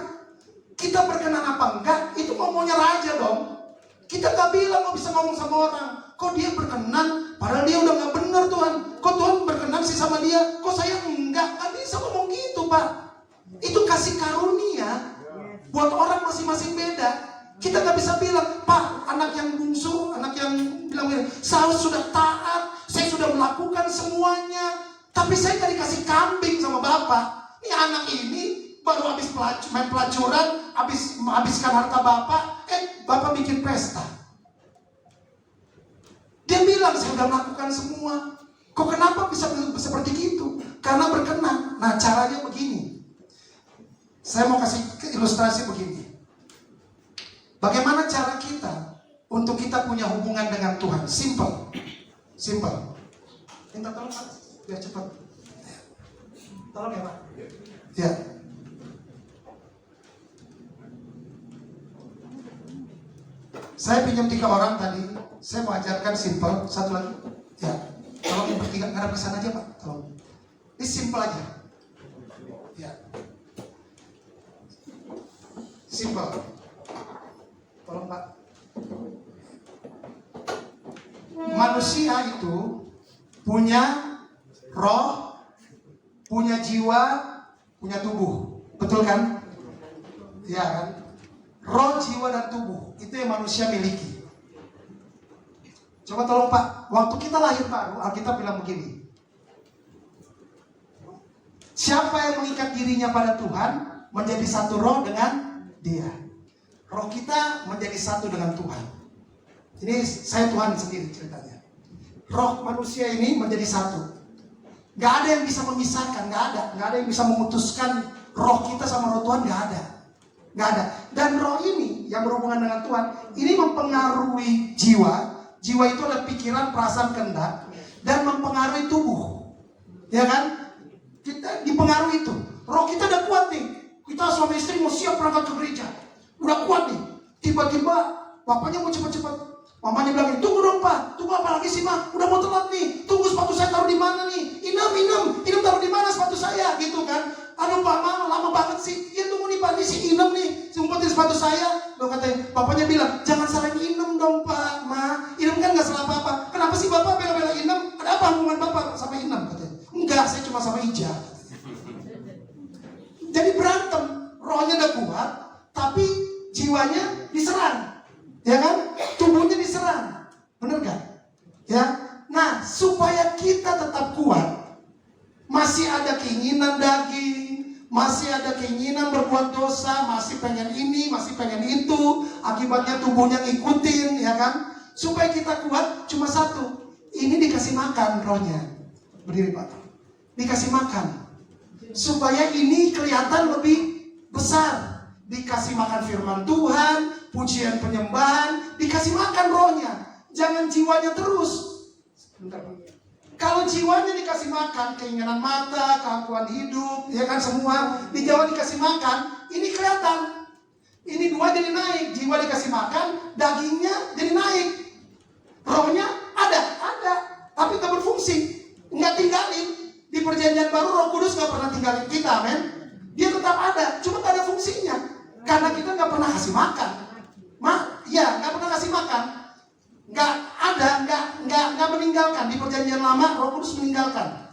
kita berkenan apa enggak, itu ngomongnya raja dong. Kita gak bilang mau bisa ngomong sama orang, kok dia berkenan, padahal dia udah gak benar Tuhan. Kok Tuhan berkenan sih sama dia, kok saya enggak. Gak bisa ngomong gitu Pak. Itu kasih karunia. Buat orang masing-masing beda. Kita gak bisa bilang, Pak, anak yang bungsu, anak yang bilang, saya sudah taat, saya sudah melakukan semuanya, tapi saya gak dikasih kambing sama Bapak. Ini anak ini baru habis main pelacuran, habiskan harta Bapak, Bapak bikin pesta. Dia bilang, saya sudah melakukan semua. Kok kenapa bisa seperti itu? Karena berkenan. Nah, caranya begini. Saya mau kasih ilustrasi begini. Bagaimana cara kita untuk kita punya hubungan dengan Tuhan? Simple. Minta tolong Pak, biar cepat. Tolong ya Pak. Ya. Saya pinjam 3 orang tadi. Saya mau ajarkan simple. Satu lagi. Ya. Tolong yang bertiga ngadap ke sana aja Pak. Tolong. Ini simple aja. Ya. Simple. Tolong Pak. Manusia itu punya roh, punya jiwa, punya tubuh. Betul kan? Iya kan? Roh, jiwa, dan tubuh itu yang manusia miliki. Coba tolong Pak, waktu kita lahir baru, Alkitab bilang begini. Siapa yang mengikat dirinya pada Tuhan menjadi satu roh dengan Dia. Roh kita menjadi satu dengan Tuhan. Ini saya Tuhan sendiri ceritanya. Roh manusia ini menjadi satu. Gak ada yang bisa memisahkan, gak ada yang bisa memutuskan roh kita sama roh Tuhan, gak ada. Dan roh ini yang berhubungan dengan Tuhan, ini mempengaruhi jiwa, Jiwa itu adalah pikiran, perasaan, kehendak, dan mempengaruhi tubuh. Ya kan? Kita dipengaruhi itu. Roh kita udah kuat nih. Kita suami istri mau siap berangkat ke gereja. Udah kuat nih. Tiba-tiba bapaknya mau cepat-cepat. Mamanya bilang, tunggu dong Pak. Tunggu apa lagi sih Ma? Udah mau telat nih. Tunggu sepatu saya taruh di mana nih? Inem taruh di mana sepatu saya? Gitu kan. Aduh Pak Ma, lama banget sih. Ya tunggu nih Pak, ini si Inem nih. Ngumpetin sepatu saya. Loh katanya, bapaknya bilang, jangan salahin Inem dong Pak Ma. Inem kan gak salah apa-apa. Kenapa sih Bapak bela-bela Inem? Ada apa hubungan Bapak sama Inem? Katanya. Enggak, saya cuma sama Ija. Jadi berantem. Rohnya udah kuat, tapi jiwanya diserang. Ya kan? Tubuhnya diserang. Bener gak? Ya. Nah, supaya kita tetap kuat, masih ada keinginan daging, masih ada keinginan berbuat dosa, masih pengen ini, masih pengen itu, akibatnya tubuhnya ngikutin, ya kan? Supaya kita kuat cuma satu, ini dikasih makan rohnya. Berdiri Pak. Dikasih makan supaya ini kelihatan lebih besar. Dikasih makan firman Tuhan, pujian penyembahan, dikasih makan rohnya. Jangan jiwanya terus. Bentar, Pak. Kalau jiwanya dikasih makan, keinginan mata, keangkuhan hidup, ya kan semua di Jawa dikasih makan, ini kelihatan. Ini dua jadi naik, jiwa dikasih makan, dagingnya jadi naik. Rohnya ada, tapi tak berfungsi, nggak tinggalin. Di perjanjian baru Roh Kudus nggak pernah tinggalin kita, men. Dia tetap ada, cuma tak ada fungsinya, karena kita nggak pernah kasih makan. Nggak pernah kasih makan. Nggak ada, nggak meninggalkan. Di perjanjian lama Roh Kudus meninggalkan.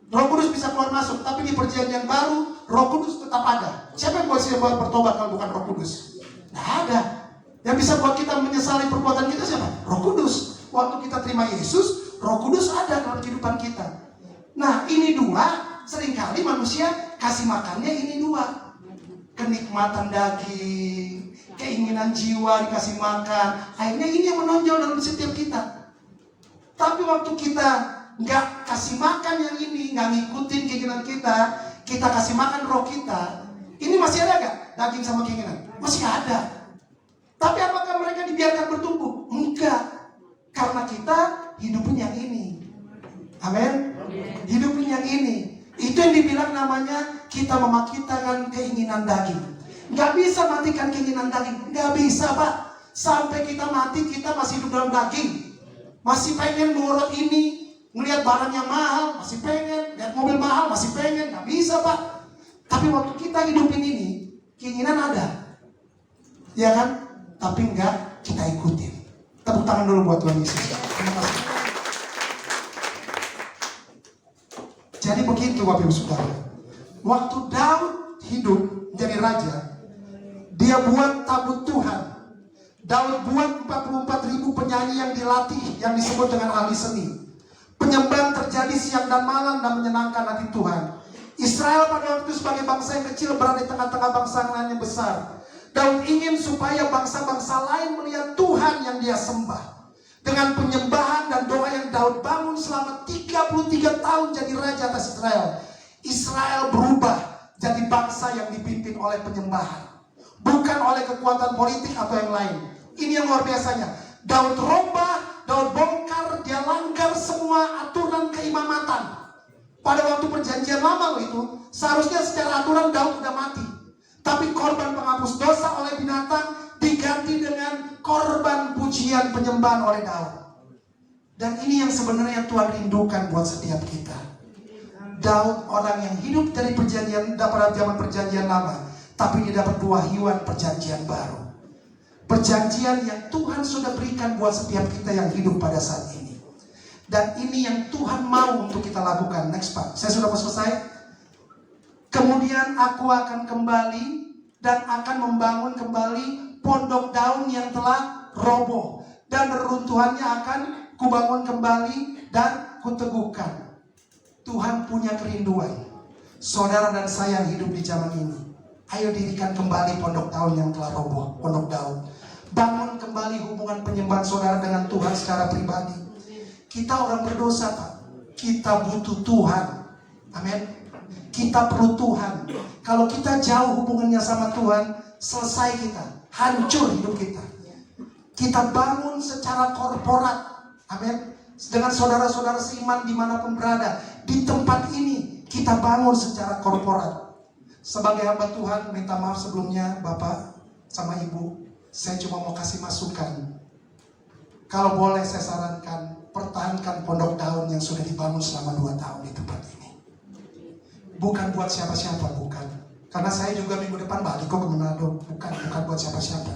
Roh Kudus bisa keluar masuk, tapi di perjanjian baru Roh Kudus tetap ada. Siapa yang buat bertobat kalau bukan Roh Kudus? Nggak ada. Yang bisa buat kita menyesali perbuatan kita siapa? Roh Kudus. Waktu kita terima Yesus, Roh Kudus ada dalam kehidupan kita. Nah, ini dua, seringkali manusia kasih makannya ini dua. Kenikmatan daging, keinginan jiwa dikasih makan. Akhirnya ini yang menonjol dalam setiap kita. Tapi waktu kita nggak kasih makan yang ini, nggak ngikutin keinginan kita kasih makan roh kita, ini masih ada nggak daging sama keinginan? Masih ada. Tapi apakah mereka dibiarkan bertumbuh? Enggak. Karena kita hidupin yang ini. Amin. Hidupin yang ini. Itu yang dibilang namanya kita memakitakan keinginan daging. Nggak bisa matikan keinginan daging. Nggak bisa Pak. Sampai kita mati kita masih hidup dalam daging. Masih pengen nurut ini. Melihat barang yang mahal masih pengen. Lihat mobil mahal masih pengen. Nggak bisa Pak. Tapi waktu kita hidupin ini, keinginan ada. Ya kan? Tapi nggak kita ikutin. Tepuk tangan dulu buat Tuhan Yesus. Terima kasih. Jadi begitu Bapak Ibu Saudara. Waktu Daud hidup menjadi raja, dia buat tabut Tuhan. Daud buat 44.000 penyanyi yang dilatih, yang disebut dengan ahli seni. Penyembahan terjadi siang dan malam dan menyenangkan hati Tuhan. Israel pada waktu itu sebagai bangsa yang kecil berada di tengah-tengah bangsa yang besar. Daud ingin supaya bangsa-bangsa lain melihat Tuhan yang dia sembah. Dengan penyembahan dan doa yang Daud bangun selama 33 tahun jadi raja atas Israel. Israel berubah jadi bangsa yang dipimpin oleh penyembahan. Bukan oleh kekuatan politik atau yang lain. Ini yang luar biasanya. Daud rombah, Daud bongkar, dia langgar semua aturan keimamatan. Pada waktu perjanjian lama itu, seharusnya secara aturan Daud sudah mati. Tapi korban penghapus dosa oleh binatang diganti dengan korban pujian penyembahan oleh Daud. Dan ini yang sebenarnya Tuhan rindukan buat setiap kita. Daud orang yang hidup dari pada zaman perjanjian lama, tapi dia dapat wahyuan perjanjian baru. Perjanjian yang Tuhan sudah berikan buat setiap kita yang hidup pada saat ini. Dan ini yang Tuhan mau untuk kita lakukan. Next Pak, saya sudah mau selesai. Kemudian aku akan kembali dan akan membangun kembali pondok Daun yang telah roboh, dan reruntuhannya akan kubangun kembali dan kuteguhkan. Tuhan punya kerinduan. Saudara dan saya yang hidup di zaman ini, ayo dirikan kembali pondok Daun yang telah roboh, pondok Daun. Bangun kembali hubungan penyembahan saudara dengan Tuhan secara pribadi. Kita orang berdosa Pak. Kita butuh Tuhan. Amin. Kita perlu Tuhan. Kalau kita jauh hubungannya sama Tuhan, selesai kita. Hancur hidup kita. Kita bangun secara korporat. Amin. Dengan saudara-saudara seiman dimanapun berada. Di tempat ini kita bangun secara korporat. Sebagai hamba Tuhan, minta maaf sebelumnya Bapak sama Ibu. Saya cuma mau kasih masukan. Kalau boleh saya sarankan, pertahankan pondok daun yang sudah dibangun selama 2 tahun di tempat ini. Bukan buat siapa-siapa, bukan. Karena saya juga minggu depan balik kok ke Manado. Bukan buat siapa-siapa.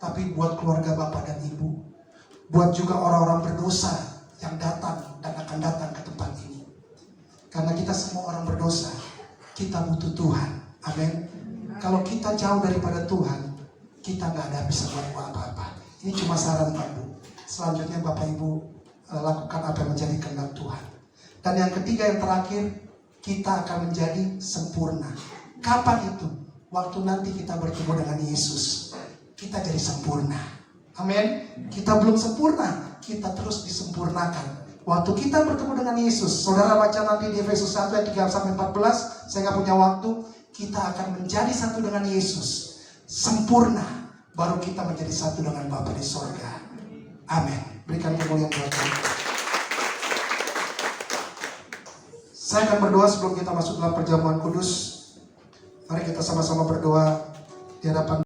Tapi buat keluarga Bapak dan Ibu. Buat juga orang-orang berdosa yang datang dan akan datang ke tempat ini. Karena kita semua orang berdosa. Kita butuh Tuhan. Amin. Kalau kita jauh daripada Tuhan, kita gak ada bisa buat apa-apa. Ini cuma saran Pak Bu. Selanjutnya Bapak Ibu lakukan apa yang menjadi kehendak Tuhan. Dan yang ketiga, yang terakhir, kita akan menjadi sempurna. Kapan itu? Waktu nanti kita bertemu dengan Yesus, kita jadi sempurna. Amin. Kita belum sempurna, kita terus disempurnakan. Waktu kita bertemu dengan Yesus, saudara baca nanti di Efesus 1 ayat 3-14, saya gak punya waktu. Kita akan menjadi satu dengan Yesus, sempurna. Baru kita menjadi satu dengan Bapa di sorga. Amin. Berikan kemuliaan buat Tuhan. Saya akan berdoa sebelum kita masuk dalam perjamuan kudus. Mari kita sama-sama berdoa di hadapan